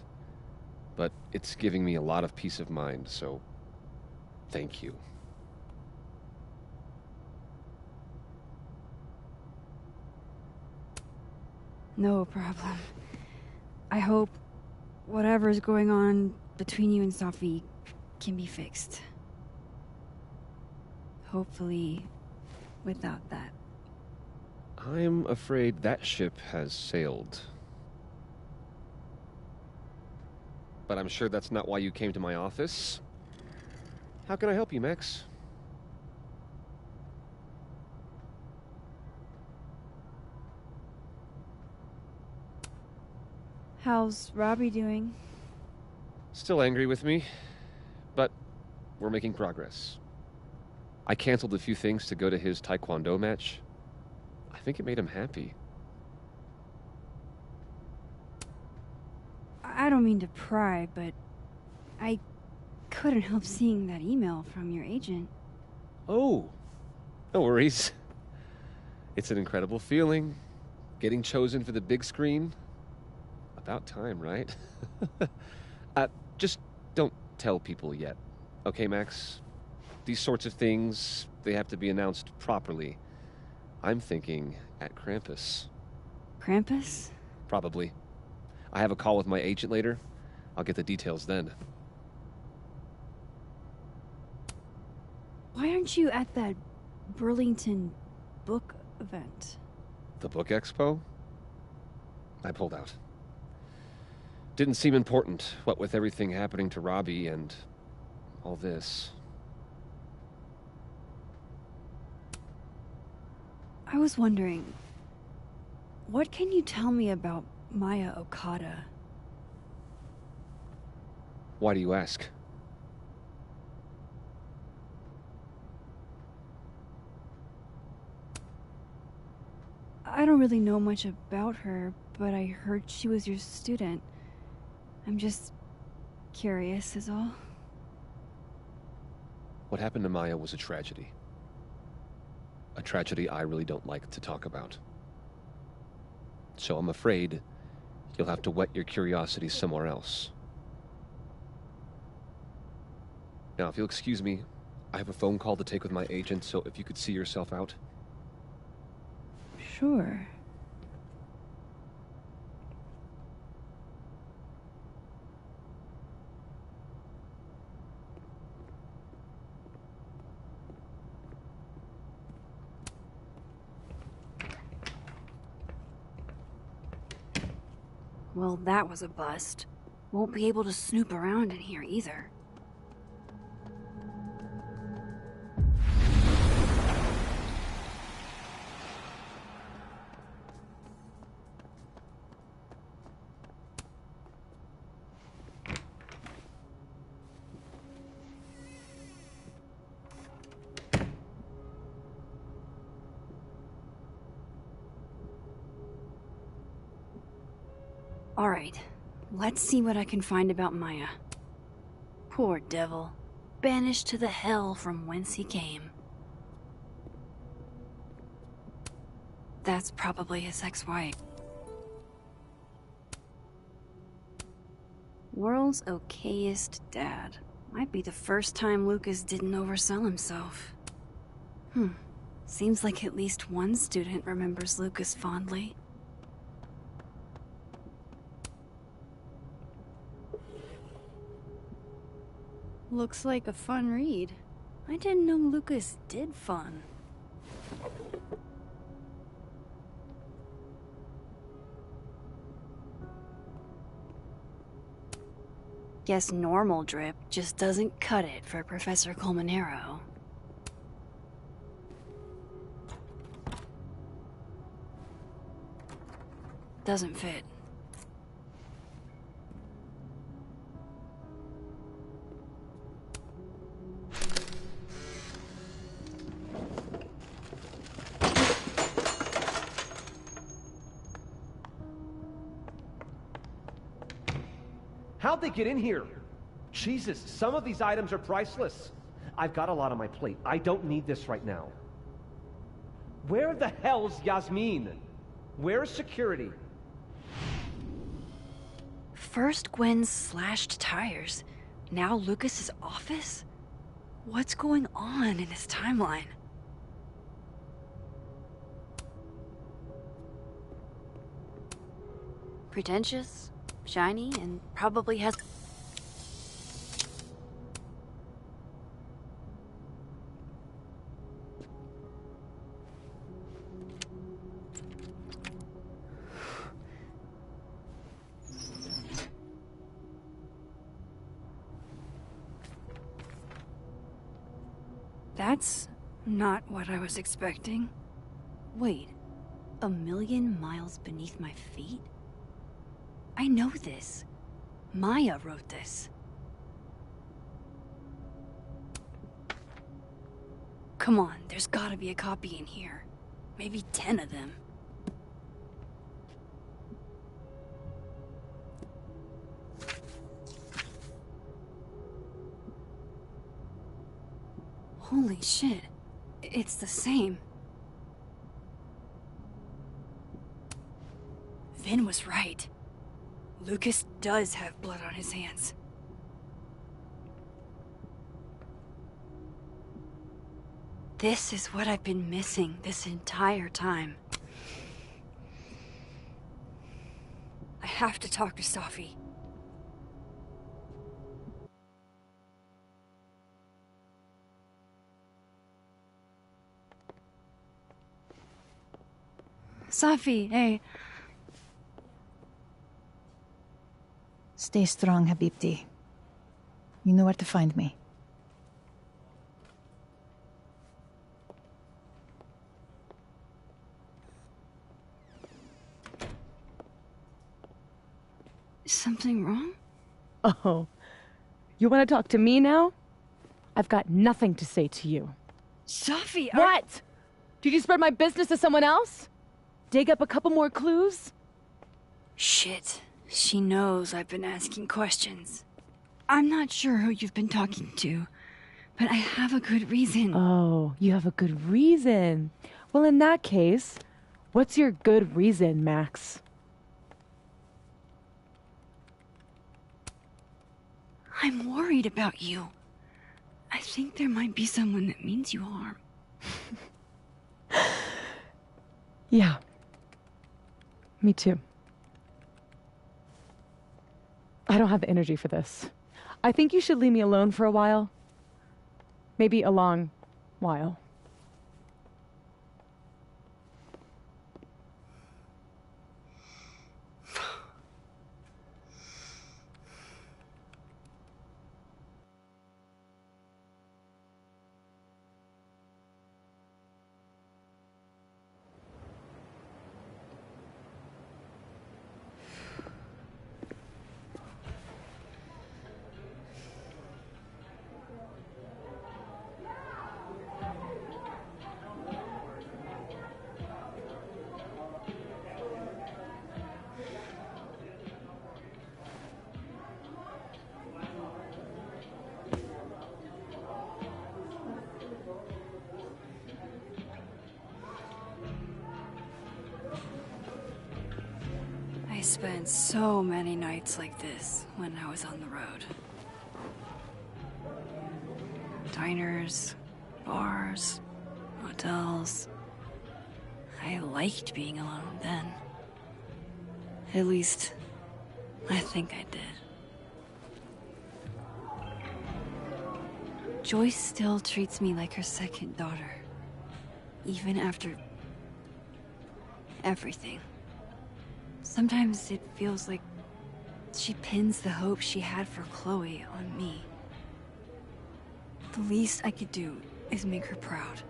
But it's giving me a lot of peace of mind, so thank you. No problem. I hope whatever's going on between you and Safi can be fixed. Hopefully, without that. I'm afraid that ship has sailed. But I'm sure that's not why you came to my office. How can I help you, Max? How's Robbie doing? Still angry with me, but we're making progress. I canceled a few things to go to his taekwondo match. I think it made him happy. I don't mean to pry, but I couldn't help seeing that email from your agent. Oh, no worries. It's an incredible feeling, getting chosen for the big screen. About time, right? Just don't tell people yet. Okay, Max? these sorts of things, they have to be announced properly. I'm thinking at Krampus. Krampus? Probably. I have a call with my agent later. I'll get the details then. Why aren't you at that Burlington book event? The book expo? I pulled out. Didn't seem important, what with everything happening to Robbie and all this. I was wondering, what can you tell me about Maya Okada? Why do you ask? I don't really know much about her, but I heard she was your student. I'm just curious is all. What happened to Maya was a tragedy. A tragedy I really don't like to talk about. So I'm afraid you'll have to whet your curiosity somewhere else. Now, if you'll excuse me, I have a phone call to take with my agent, so if you could see yourself out. Sure. Well, that was a bust. Won't be able to snoop around in here either. Alright, let's see what I can find about Maya. Poor devil. Banished to the hell from whence he came. That's probably his ex-wife. World's okayest dad. Might be the first time Lucas didn't oversell himself. Seems like at least one student remembers Lucas fondly. Looks like a fun read. I didn't know Lucas did fun. Guess normal drip just doesn't cut it for Professor Colmenero. Doesn't fit. How'd they get in here? Jesus, some of these items are priceless. I've got a lot on my plate. I don't need this right now. Where the hell's Yasmin? Where's security? First Gwen's slashed tires, now Lucas's office? What's going on in his timeline? Pretentious, shiny, and probably has... That's not what I was expecting. Wait, 1,000,000 miles beneath my feet? I know this. Maya wrote this. Come on, there's gotta be a copy in here. Maybe 10 of them. Holy shit. It's the same. Vin was right. Lucas does have blood on his hands. This is what I've been missing this entire time. I have to talk to Safi. Safi, hey. Stay strong, Habibti. You know where to find me. Is something wrong? Oh, you want to talk to me now? I've got nothing to say to you. Safi, What? Did you spread my business to someone else? Dig up a couple more clues? Shit. She knows I've been asking questions. I'm not sure who you've been talking to, but I have a good reason. Oh, you have a good reason. Well, in that case, what's your good reason, Max? I'm worried about you. I think there might be someone that means you harm. Yeah. Me too. I don't have the energy for this. I think you should leave me alone for a while. Maybe a long while. I spent so many nights like this when I was on the road. Diners, bars, hotels. I liked being alone then. At least, I think I did. Joyce still treats me like her second daughter. Even after everything. Sometimes it feels like she pins the hope she had for Chloe on me. The least I could do is make her proud.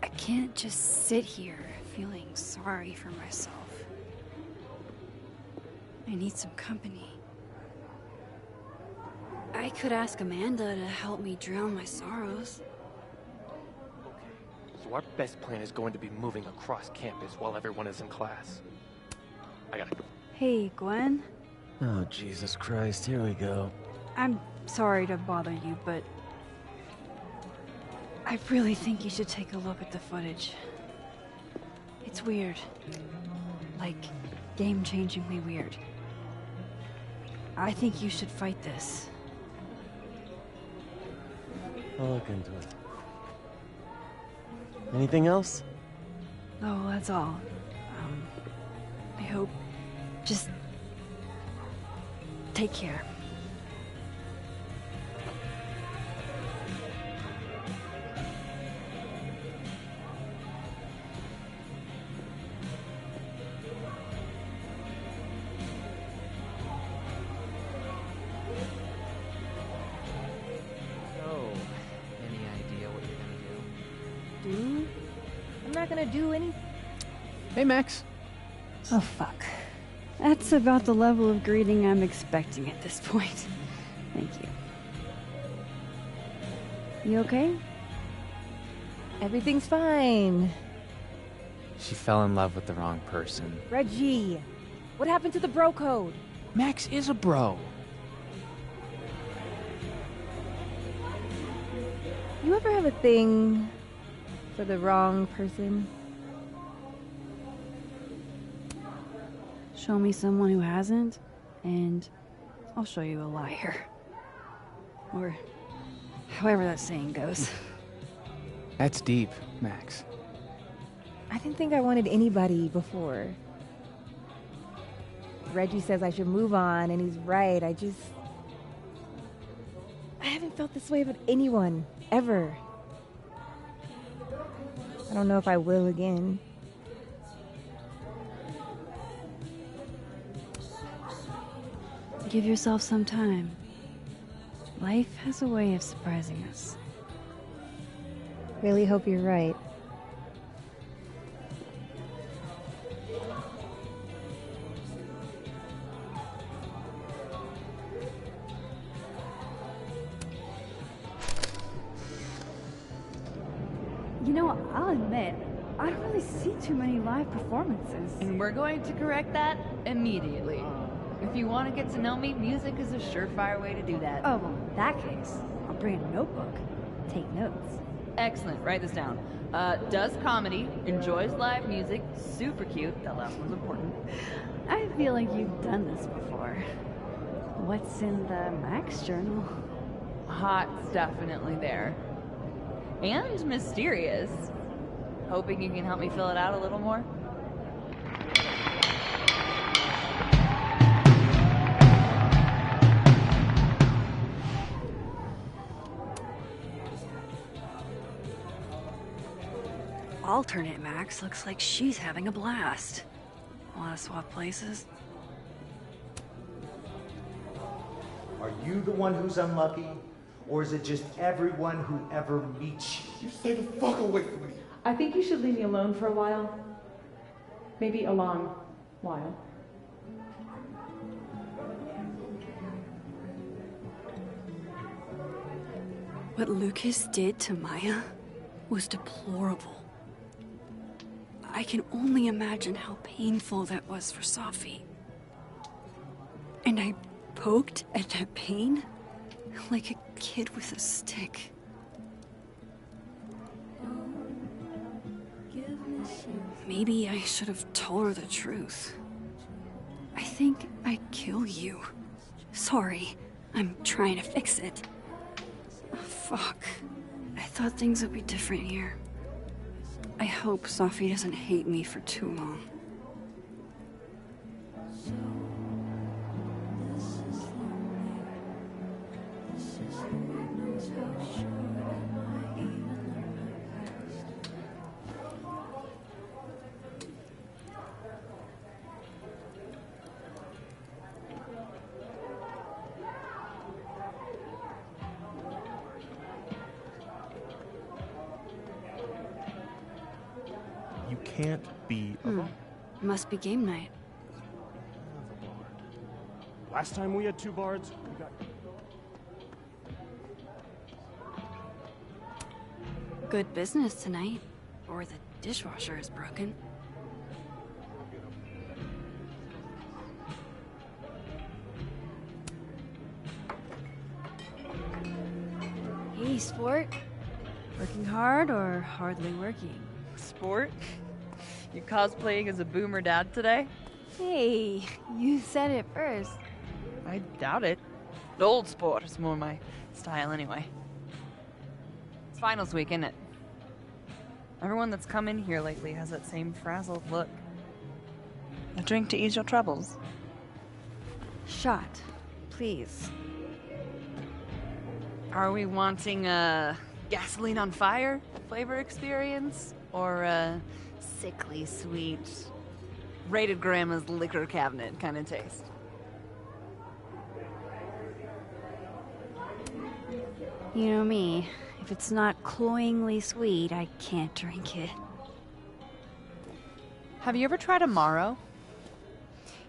I can't just sit here feeling sorry for myself. I need some company. I could ask Amanda to help me drown my sorrows. So our best plan is going to be moving across campus while everyone is in class. I gotta go. Hey, Gwen. Oh, Jesus Christ, here we go. I'm sorry to bother you, but I really think you should take a look at the footage. It's weird. Like, game-changingly weird. I think you should fight this. I'll look into it. Anything else? Oh, that's all. I hope... Just... take care. I'm not gonna do anything. Hey, Max. Oh, fuck. That's about the level of greeting I'm expecting at this point. Thank you. You okay? Everything's fine. She fell in love with the wrong person. Reggie, what happened to the bro code? Max is a bro. You ever have a thing for the wrong person? Show me someone who hasn't, and I'll show you a liar. Or However that saying goes. That's deep, Max. I didn't think I wanted anybody before. Reggie says I should move on, and he's right. I haven't felt this way about anyone, ever. I don't know if I will again. Give yourself some time. Life has a way of surprising us. Really hope you're right. You know, I'll admit, I don't really see too many live performances. And we're going to correct that immediately. If you want to get to know me, music is a surefire way to do that. Oh, well, in that case, I'll bring a notebook. Take notes. Excellent, write this down. Does comedy, enjoys live music, super cute, that last one's important. I feel like you've done this before. What's in the Max journal? Hot's definitely there. And mysterious. Hoping you can help me fill it out a little more? Alternate Max looks like she's having a blast. Want to swap places? Are you the one who's unlucky? Or is it just everyone who ever meets you? You stay the fuck away from me. I think you should leave me alone for a while. Maybe a long while. What Lucas did to Maya was deplorable. I can only imagine how painful that was for Safi. And I poked at that pain like a kid with a stick. Maybe I should have told her the truth. I think I'd kill you. Sorry, I'm trying to fix it. Oh, fuck. I thought things would be different here. I hope Safi doesn't hate me for too long. You can't be alone. Must be game night. Last time we had 2 bards, we got... Good business tonight. Or the dishwasher is broken. Hey, sport. Working hard or hardly working? Sport? You cosplaying as a boomer dad today? Hey, you said it first. I doubt it. Old sport is more my style anyway. It's finals week, isn't it? Everyone that's come in here lately has that same frazzled look. A drink to ease your troubles. Shot, please. Are we wanting a gasoline on fire flavor experience? Or a sickly sweet, rated grandma's liquor cabinet kind of taste? You know me. If it's not cloyingly sweet, I can't drink it. Have you ever tried Amaro?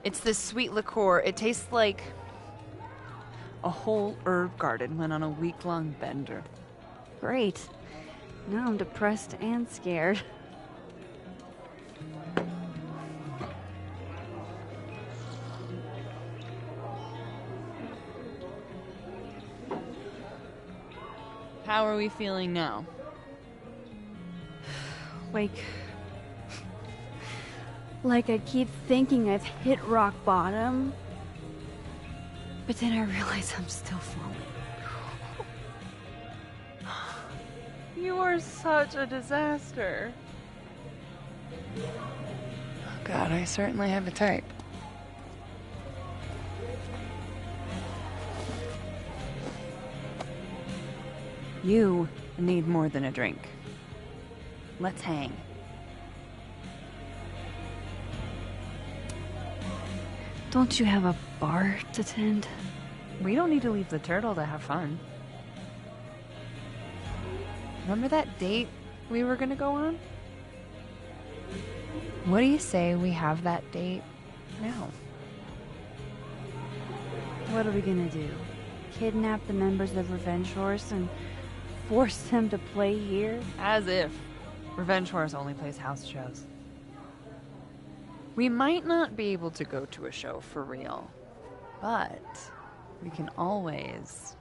It's this sweet liqueur. It tastes like a whole herb garden went on a week-long bender. Great. Now I'm depressed and scared. How are we feeling now? Like I keep thinking I've hit rock bottom, but then I realize I'm still falling. You're such a disaster. Oh God, I certainly have a type. You need more than a drink. Let's hang. Don't you have a bar to tend? We don't need to leave the turtle to have fun. Remember that date we were gonna go on? What do you say we have that date now? What are we gonna do? Kidnap the members of Revenge Horse and force them to play here? As if. Revenge Horse only plays house shows. We might not be able to go to a show for real, but we can always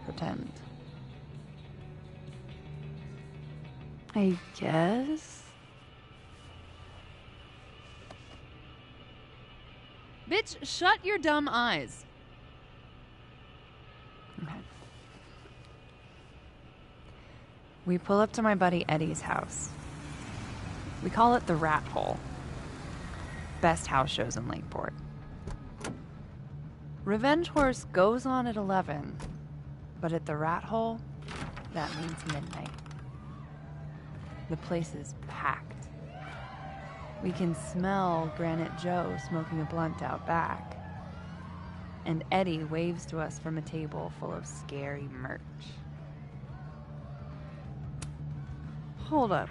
pretend. I guess. Bitch, shut your dumb eyes. Okay. We pull up to my buddy Eddie's house. We call it the Rat Hole. Best house shows in Lakeport. Revenge Horse goes on at 11, but at the Rat Hole, that means midnight. The place is packed. We can smell Granite Joe smoking a blunt out back. And Eddie waves to us from a table full of scary merch. Hold up.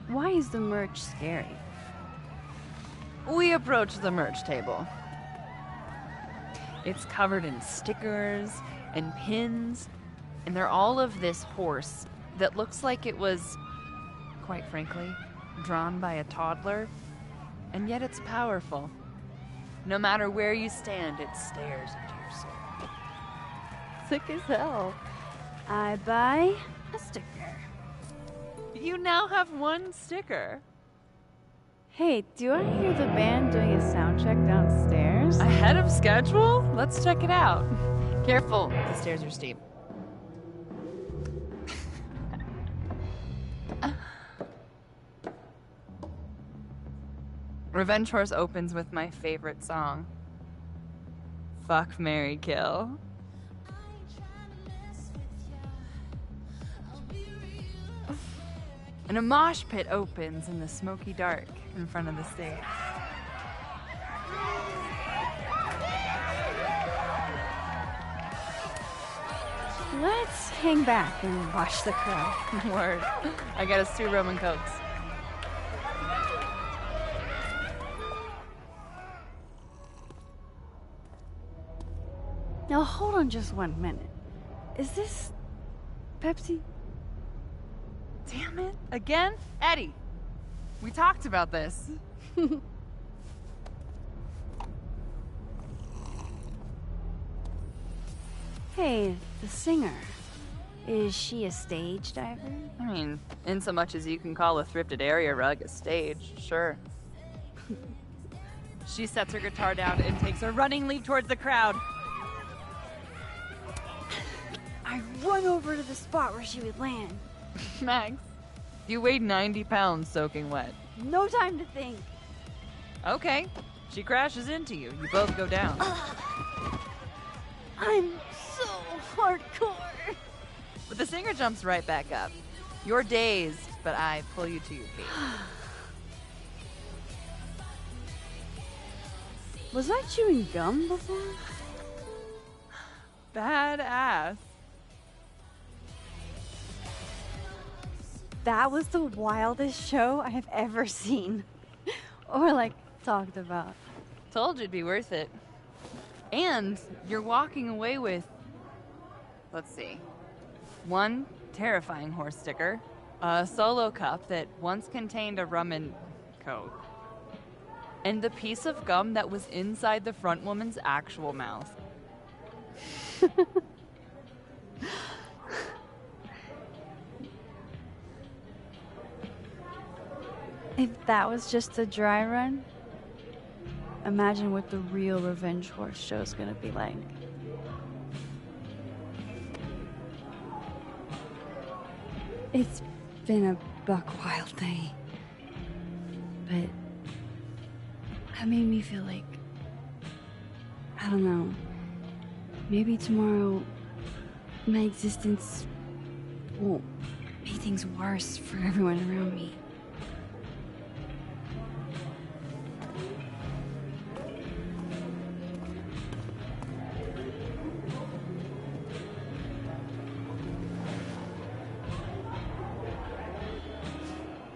Why is the merch scary? We approach the merch table. It's covered in stickers and pins, and they're all of this horse that looks like it was, quite frankly, drawn by a toddler, and yet it's powerful. No matter where you stand, it stares into your soul. Sick as hell. I buy a sticker. You now have one sticker. Hey, do I hear the band doing a sound check downstairs? Ahead of schedule? Let's check it out. Careful, the stairs are steep. Revenge Horse opens with my favorite song. Fuck, Marry, Kill. And a mosh pit opens in the smoky dark in front of the stage. Let's hang back and watch the crowd. Word. I got us 2 Roman Cokes. Now hold on just 1 minute. Is this Pepsi? Damn it. Again? Eddie, we talked about this. Hey, the singer. Is she a stage diver? I mean, in so much as you can call a thrifted area rug a stage, sure. She sets her guitar down and takes a running leap towards the crowd. I run over to the spot where she would land. Max, you weighed 90 pounds soaking wet. No time to think. Okay, she crashes into you. You both go down. I'm so hardcore. But the singer jumps right back up. You're dazed, but I pull you to your feet. Was I chewing gum before? Badass. That was the wildest show I have ever seen. Or, like, talked about. Told you it'd be worth it. And you're walking away with, let's see, 1 terrifying horse sticker, a solo cup that once contained a rum and coke, and the piece of gum that was inside the front woman's actual mouth. If that was just a dry run, imagine what the real Revenge Horse show's gonna be like. It's been a buck wild day. But that made me feel like, I don't know, maybe tomorrow my existence won't make things worse for everyone around me.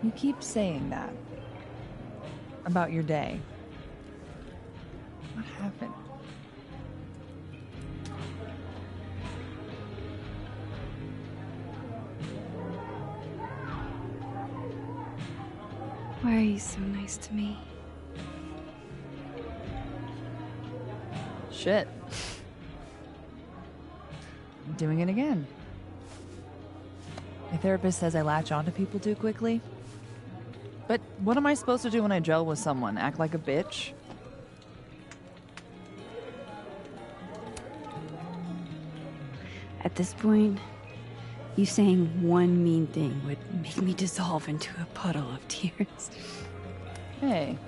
You keep saying that about your day. What happened? Why are you so nice to me? Shit. I'm doing it again. My therapist says I latch onto people too quickly. But what am I supposed to do when I gel with someone? Act like a bitch? At this point, you saying one mean thing would make me dissolve into a puddle of tears. Hey.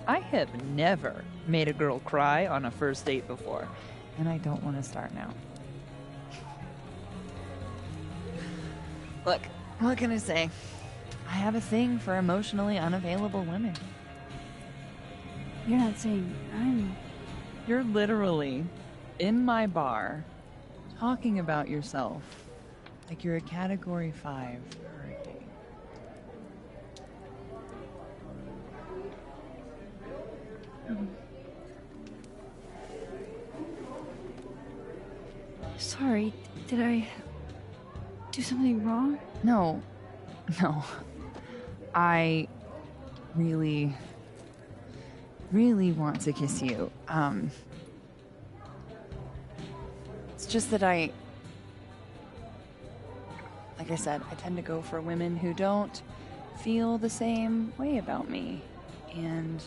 I have never made a girl cry on a first date before, and I don't want to start now. Look, what can I say? I have a thing for emotionally unavailable women. You're not saying I'm... You're literally in my bar talking about yourself like you're a Category 5 hurricane. Sorry, did I do something wrong? No. I really want to kiss you. It's just that like I said, I tend to go for women who don't feel the same way about me. And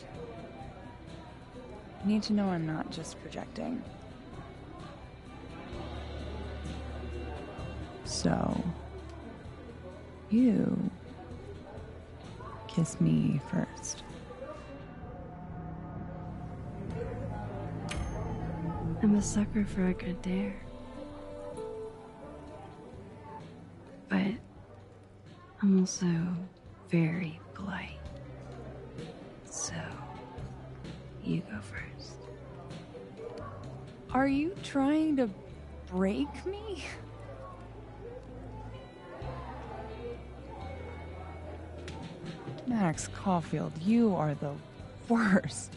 you need to know I'm not just projecting. So, you kiss me first. I'm a sucker for a good dare. But I'm also very polite. So, you go first. Are you trying to break me? Max Caulfield, you are the worst.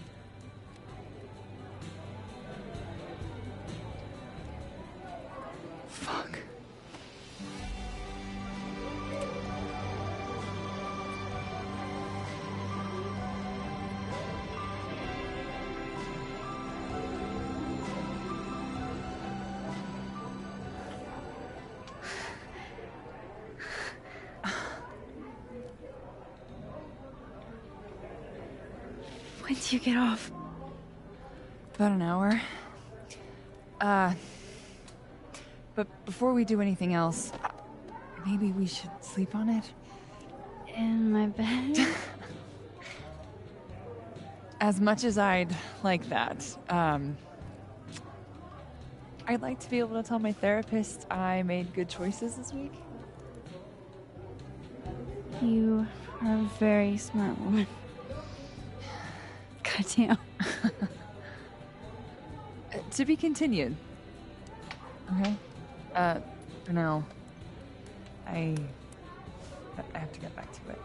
Fuck. When do you get off? About an hour. But before we do anything else, maybe we should sleep on it? In my bed? As much as I'd like that, I'd like to be able to tell my therapist I made good choices this week. You are a very smart woman. Goddamn. To be continued. Okay? For now, I have to get back to it.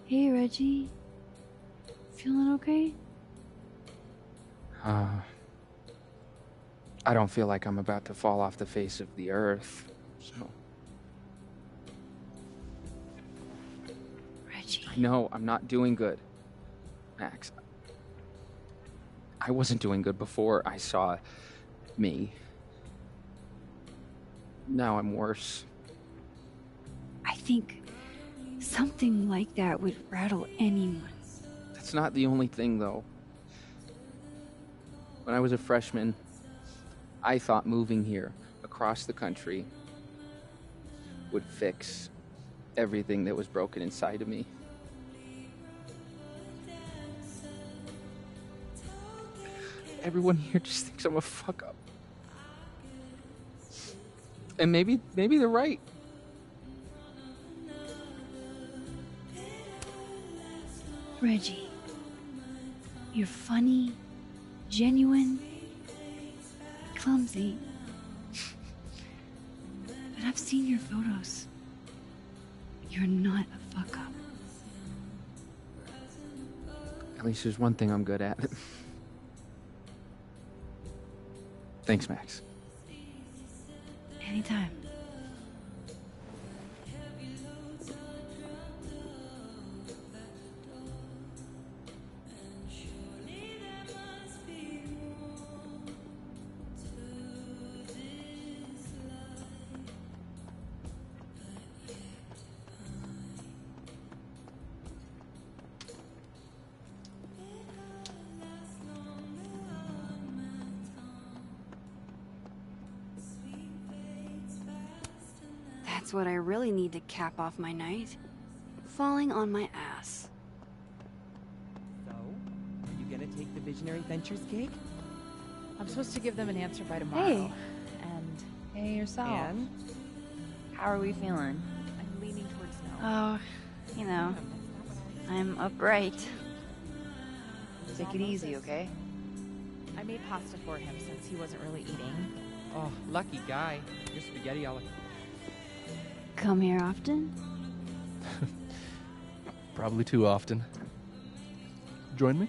Hey, Reggie. Feeling okay? I don't feel like I'm about to fall off the face of the earth, so... Reggie. I know, I'm not doing good. Max, I wasn't doing good before I saw me. Now I'm worse. I think something like that would rattle anyone. That's not the only thing, though. When I was a freshman, I thought moving here across the country would fix everything that was broken inside of me. Everyone here just thinks I'm a fuck up. And maybe they're right. Reggie, you're funny, genuine, clumsy. But I've seen your photos. You're not a fuck up. At least there's one thing I'm good at. Thanks, Max. Anytime. That's what I really need to cap off my night. Falling on my ass. So, are you gonna take the Visionary Ventures gig? I'm supposed to give them an answer by tomorrow. Hey. And Hey, yourself. And How are we feeling? I'm leaning towards no. Oh, you know, I'm upright. Take it easy, okay? I made pasta for him since he wasn't really eating. Oh, lucky guy. Your spaghetti all... Come here often? Probably too often. Join me?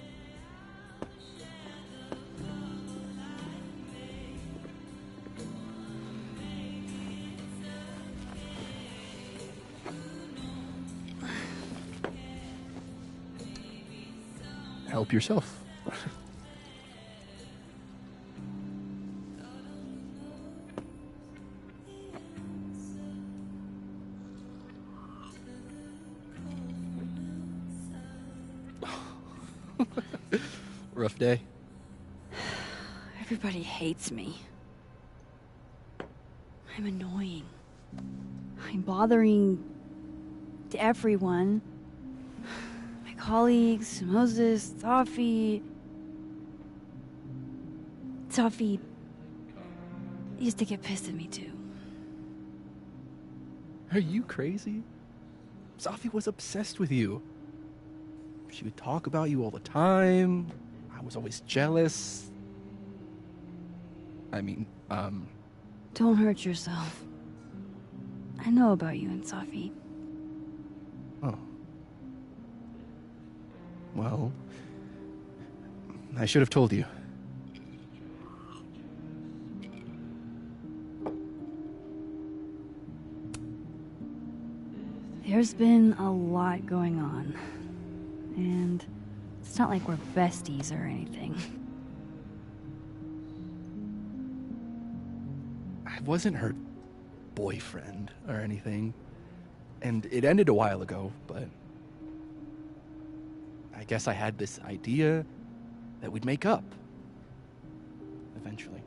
Help yourself. Rough day. Everybody hates me. I'm annoying. I'm bothering everyone. My colleagues, Moses, Safi. Safi used to get pissed at me too. Are you crazy? Safi was obsessed with you. She would talk about you all the time. I was always jealous. I mean, Don't hurt yourself. I know about you and Safi. Oh. Well, I should have told you. There's been a lot going on. And it's not like we're besties or anything. I wasn't her boyfriend or anything. And it ended a while ago, but I guess I had this idea that we'd make up. Eventually.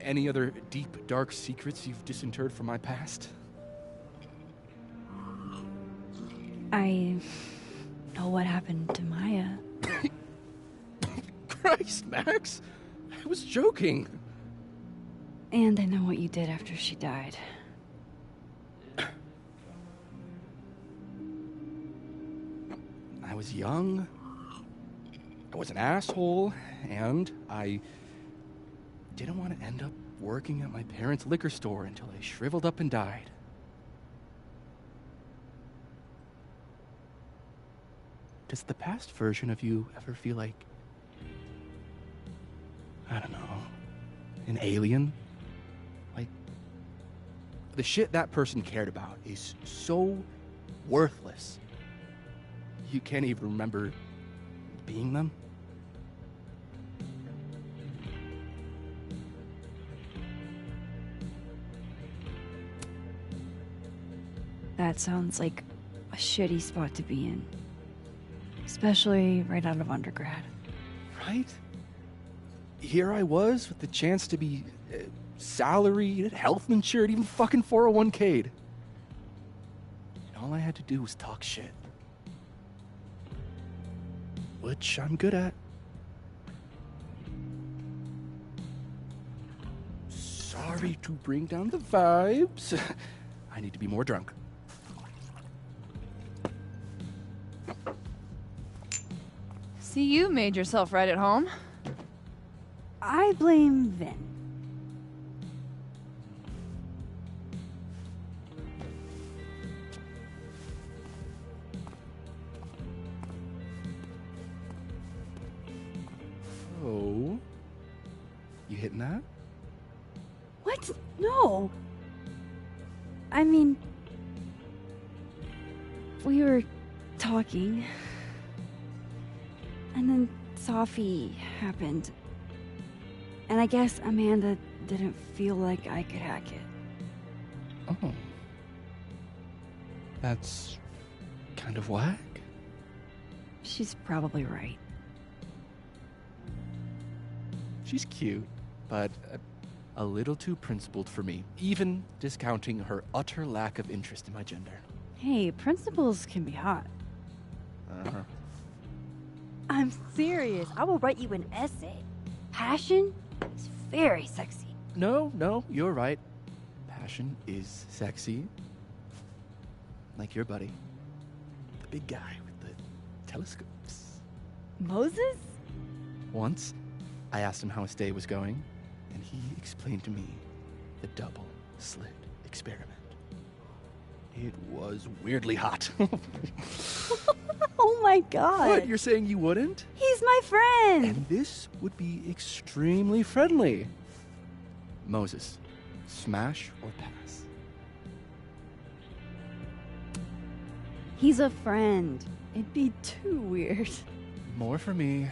Any other deep, dark secrets you've disinterred from my past? I know what happened to Maya. Christ, Max! I was joking. And I know what you did after she died. I was young. I was an asshole, and I didn't want to end up working at my parents' liquor store until I shriveled up and died. does the past version of you ever feel like, I don't know, an alien? Like, the shit that person cared about is so worthless. You can't even remember being them? That sounds like a shitty spot to be in. Especially right out of undergrad. Right? Here I was with the chance to be salaried, health insured, even fucking 401k'd. And all I had to do was talk shit. Which I'm good at. Sorry to bring down the vibes. I need to be more drunk. See, you made yourself right at home. I blame Vin. Oh. You hitting that? What? No. I mean, we were talking, and then Sophie happened. And I guess Amanda didn't feel like I could hack it. Oh. That's kind of whack. She's probably right. She's cute, but a little too principled for me, even discounting her utter lack of interest in my gender. Hey, principals can be hot. Uh-huh. I'm serious. I will write you an essay. Passion is very sexy. No, you're right. Passion is sexy. Like your buddy. The big guy with the telescopes. Moses? Once, I asked him how his day was going, and he explained to me the double slit experiment. It was weirdly hot. Oh my god. What, you're saying you wouldn't? He's my friend. And this would be extremely friendly. Moses, smash or pass? He's a friend. It'd be too weird. More for me.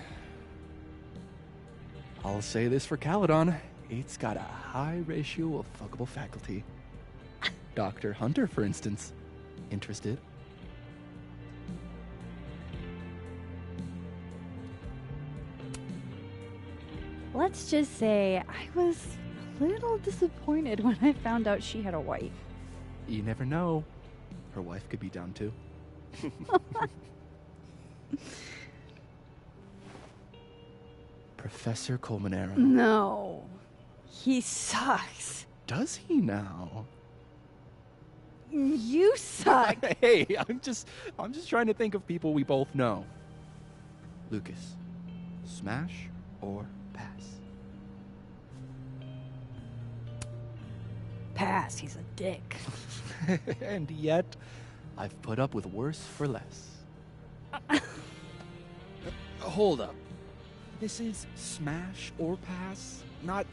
I'll say this for Caledon. It's got a high ratio of fuckable faculty. Dr. Hunter, for instance. Interested? Let's just say I was a little disappointed when I found out she had a wife. You never know. Her wife could be down too. Professor Colmenero. No. He sucks. Does he now? You suck. Hey, I'm just trying to think of people we both know. Lucas, smash or pass? Pass. He's a dick. And yet, I've put up with worse for less. Hold up. This is smash or pass? Not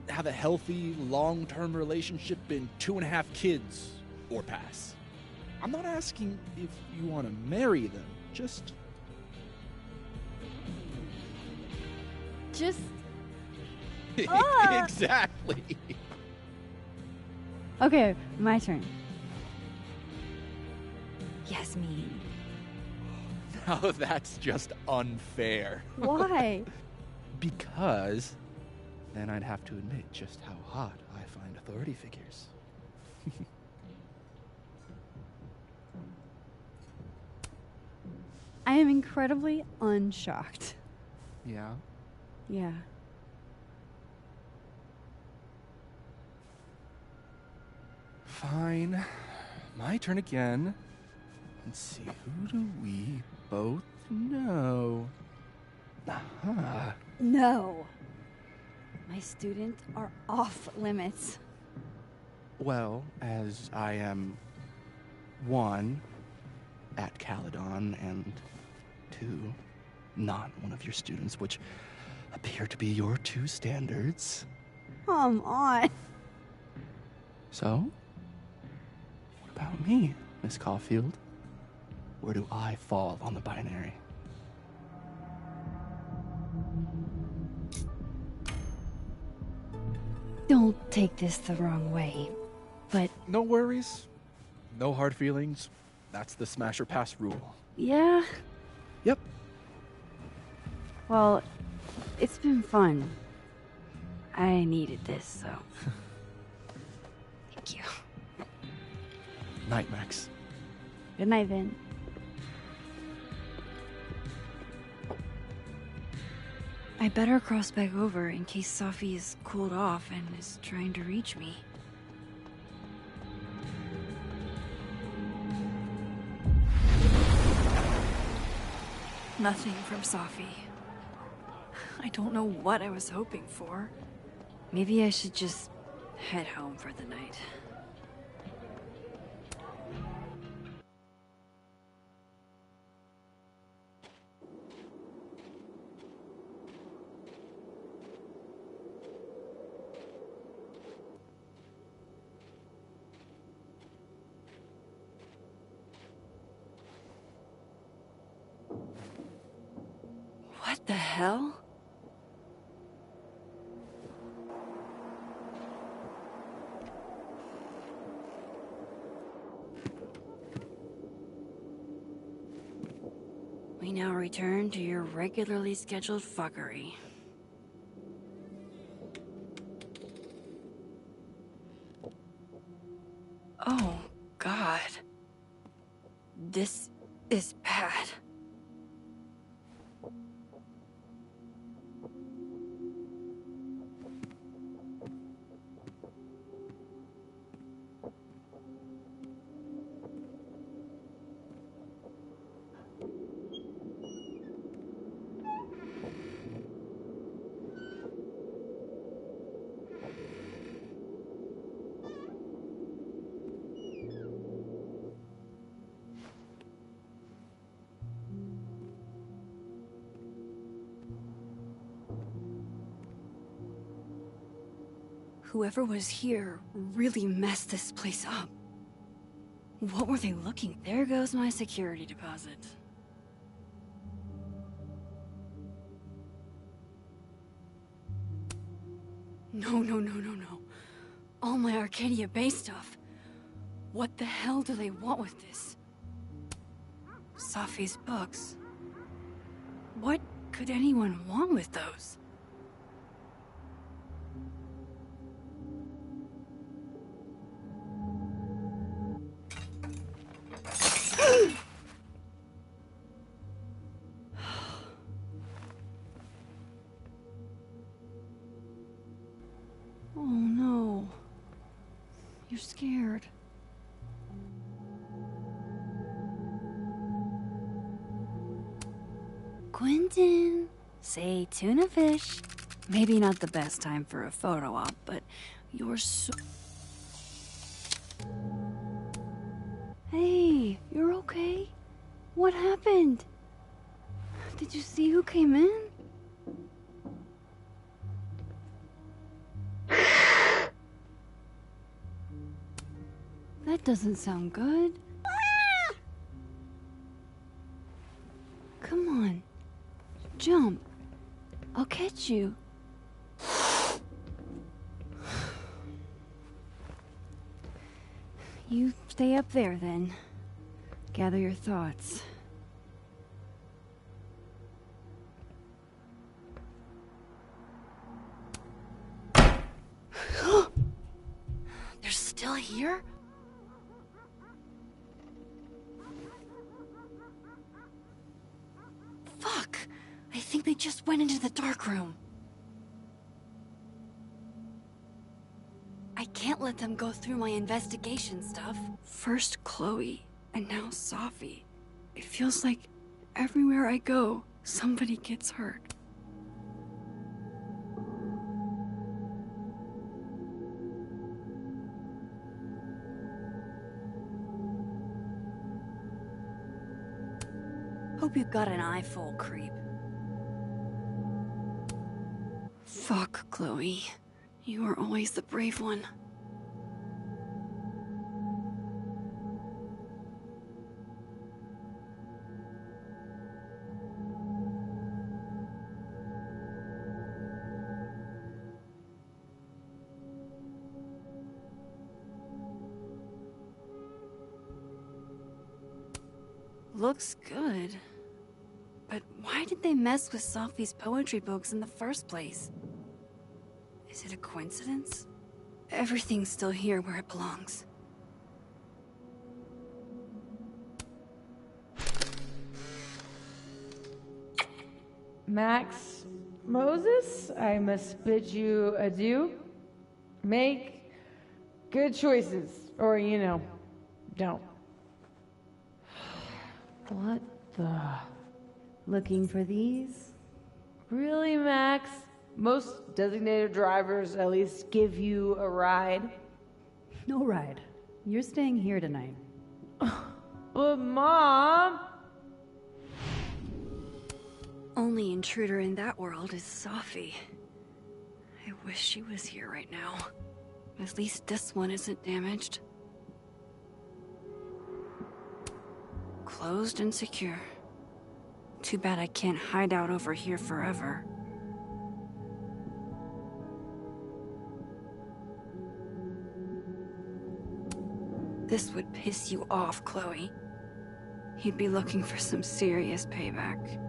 have a healthy, long-term relationship and 2.5 kids or pass. I'm not asking if you want to marry them, just... Exactly. Okay, my turn. Yasmin. Now that's just unfair. Why? Because then I'd have to admit just how hot I find authority figures. I am incredibly unshocked. Yeah? Yeah. Fine. My turn again. Let's see, who do we both know? Aha. No. My students are off limits. Well, as I am one at Caledon and to not one of your students, which appear to be your two standards. Come on. So, what about me, Miss Caulfield? Where do I fall on the binary? Don't take this the wrong way, but No worries. No hard feelings. That's the smash or pass rule. yeah. Yep. Well, it's been fun. I needed this, so. Thank you. Night, Max. Good night, Vin. I better cross back over in case Safi is cooled off and is trying to reach me. Nothing from Safi. I don't know what I was hoping for. Maybe I should just head home for the night. What the hell? We now return to your regularly scheduled fuckery. Oh, God. This is bad. Whoever was here really messed this place up. What were they looking? There goes my security deposit. No. All my Arcadia Bay stuff. What the hell do they want with this? Safi's books. What could anyone want with those? Oh no. You're scared. Quentin, say tuna fish. Maybe not the best time for a photo op, but you're so... Hey, you're okay? What happened? Did you see who came in? That doesn't sound good. Come on. Jump. I'll catch you. You stay up there then. Gather your thoughts. They're still here? Fuck! I think they just went into the dark room. I can't let them go through my investigation stuff. First Chloe, and now Safi. It feels like everywhere I go, somebody gets hurt. Hope you got an eyeful, creep. Fuck, Chloe. You were always the brave one. Looks good. But why did they mess with Sophie's poetry books in the first place? Is it a coincidence? Everything's still here where it belongs. Max Moses, I must bid you adieu. Make good choices, or, don't. What the? Looking for these? Really, Max? Most designated drivers at least give you a ride. No ride. You're staying here tonight. But, Mom! Only intruder in that world is Sophie. I wish she was here right now. At least this one isn't damaged. Closed and secure. Too bad I can't hide out over here forever. This would piss you off, Chloe. He'd be looking for some serious payback.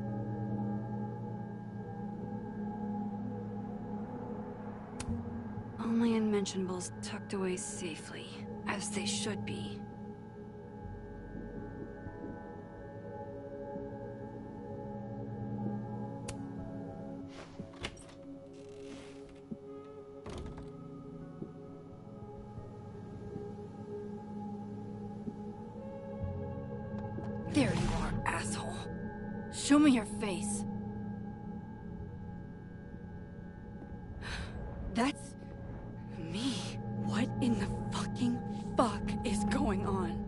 Only unmentionables tucked away safely, as they should be. There you are, asshole. Show me your face. That's me. What in the fucking fuck is going on?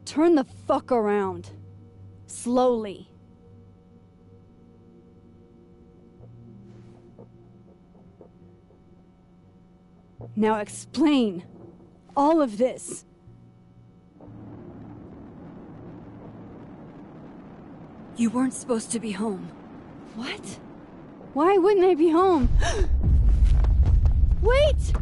Turn the fuck around. Slowly. Now explain all of this. You weren't supposed to be home. What? Why wouldn't I be home? Wait!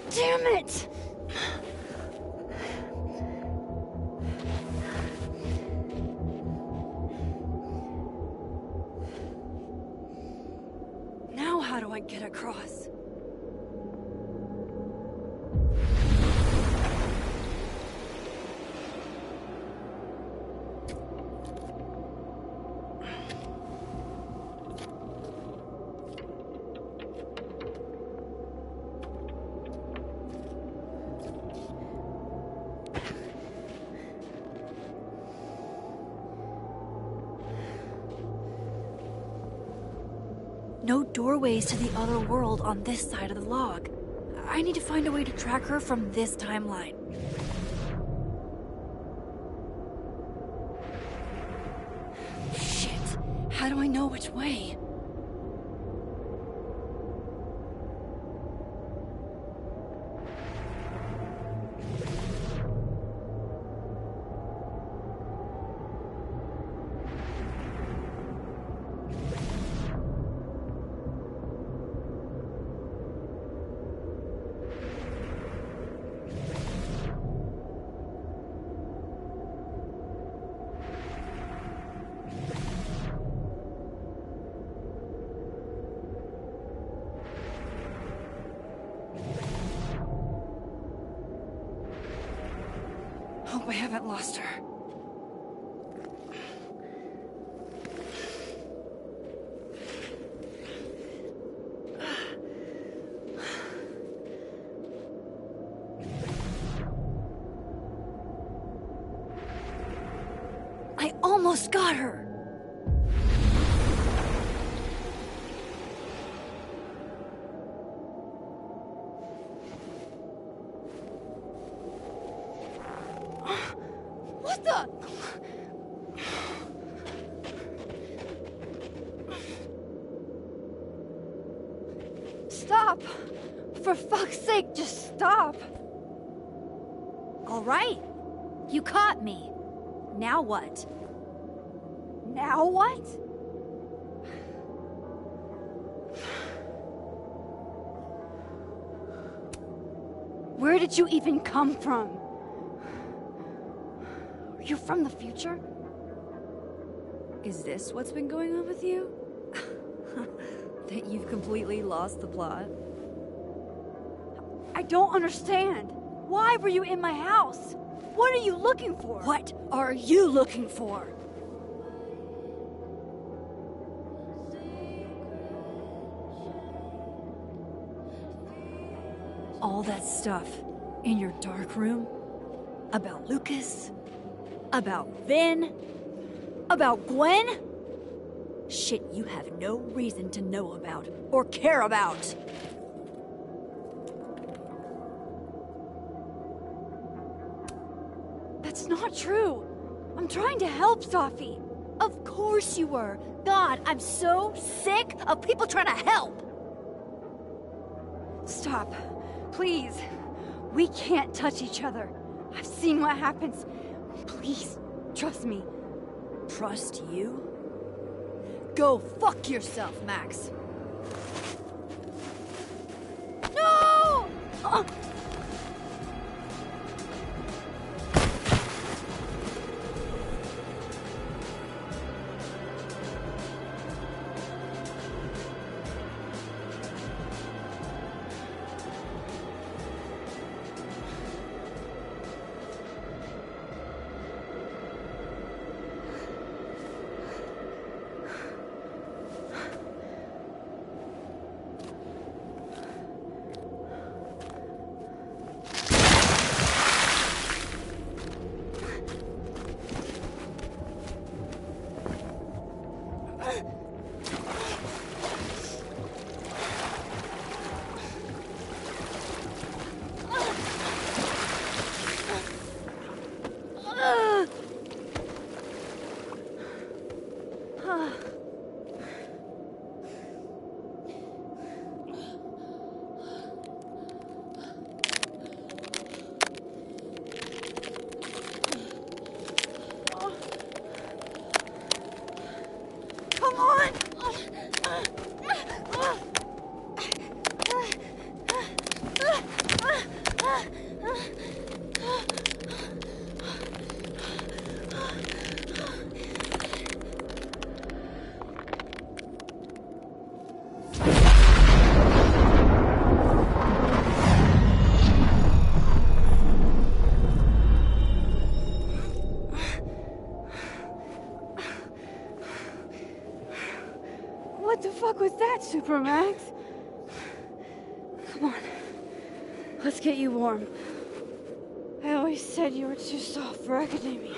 Damn it! Now how do I get across? No doorways to the other world on this side of the log. I need to find a way to track her from this timeline. Shit. How do I know which way? Hope I haven't lost her. I almost got her! What the? Stop! For fuck's sake, just stop! All right. You caught me. Now what? Now what? Where did you even come from? Are you from the future? Is this what's been going on with you? That you've completely lost the plot? I don't understand. Why were you in my house? What are you looking for? What are you looking for? All that stuff in your dark room about Lucas, about Vin, about Gwen? Shit you have no reason to know about or care about. That's not true. I'm trying to help, Safi. Of course you were. God, I'm so sick of people trying to help. Stop. Please. We can't touch each other. I've seen what happens. Please, trust me. Trust you? Go fuck yourself, Max. No! What the fuck was that, Supermax? Come on. Let's get you warm. I always said you were too soft for academia.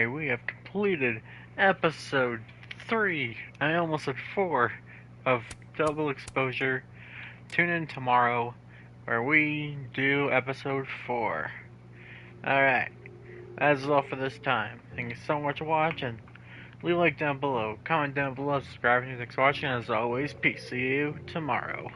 Alright, we have completed episode 3, I almost said 4, of Double Exposure. Tune in tomorrow where we do episode 4. Alright, that's all for this time. Thank you so much for watching. Leave a like down below, comment down below, subscribe if you thanks for watching. As always, peace. See you tomorrow.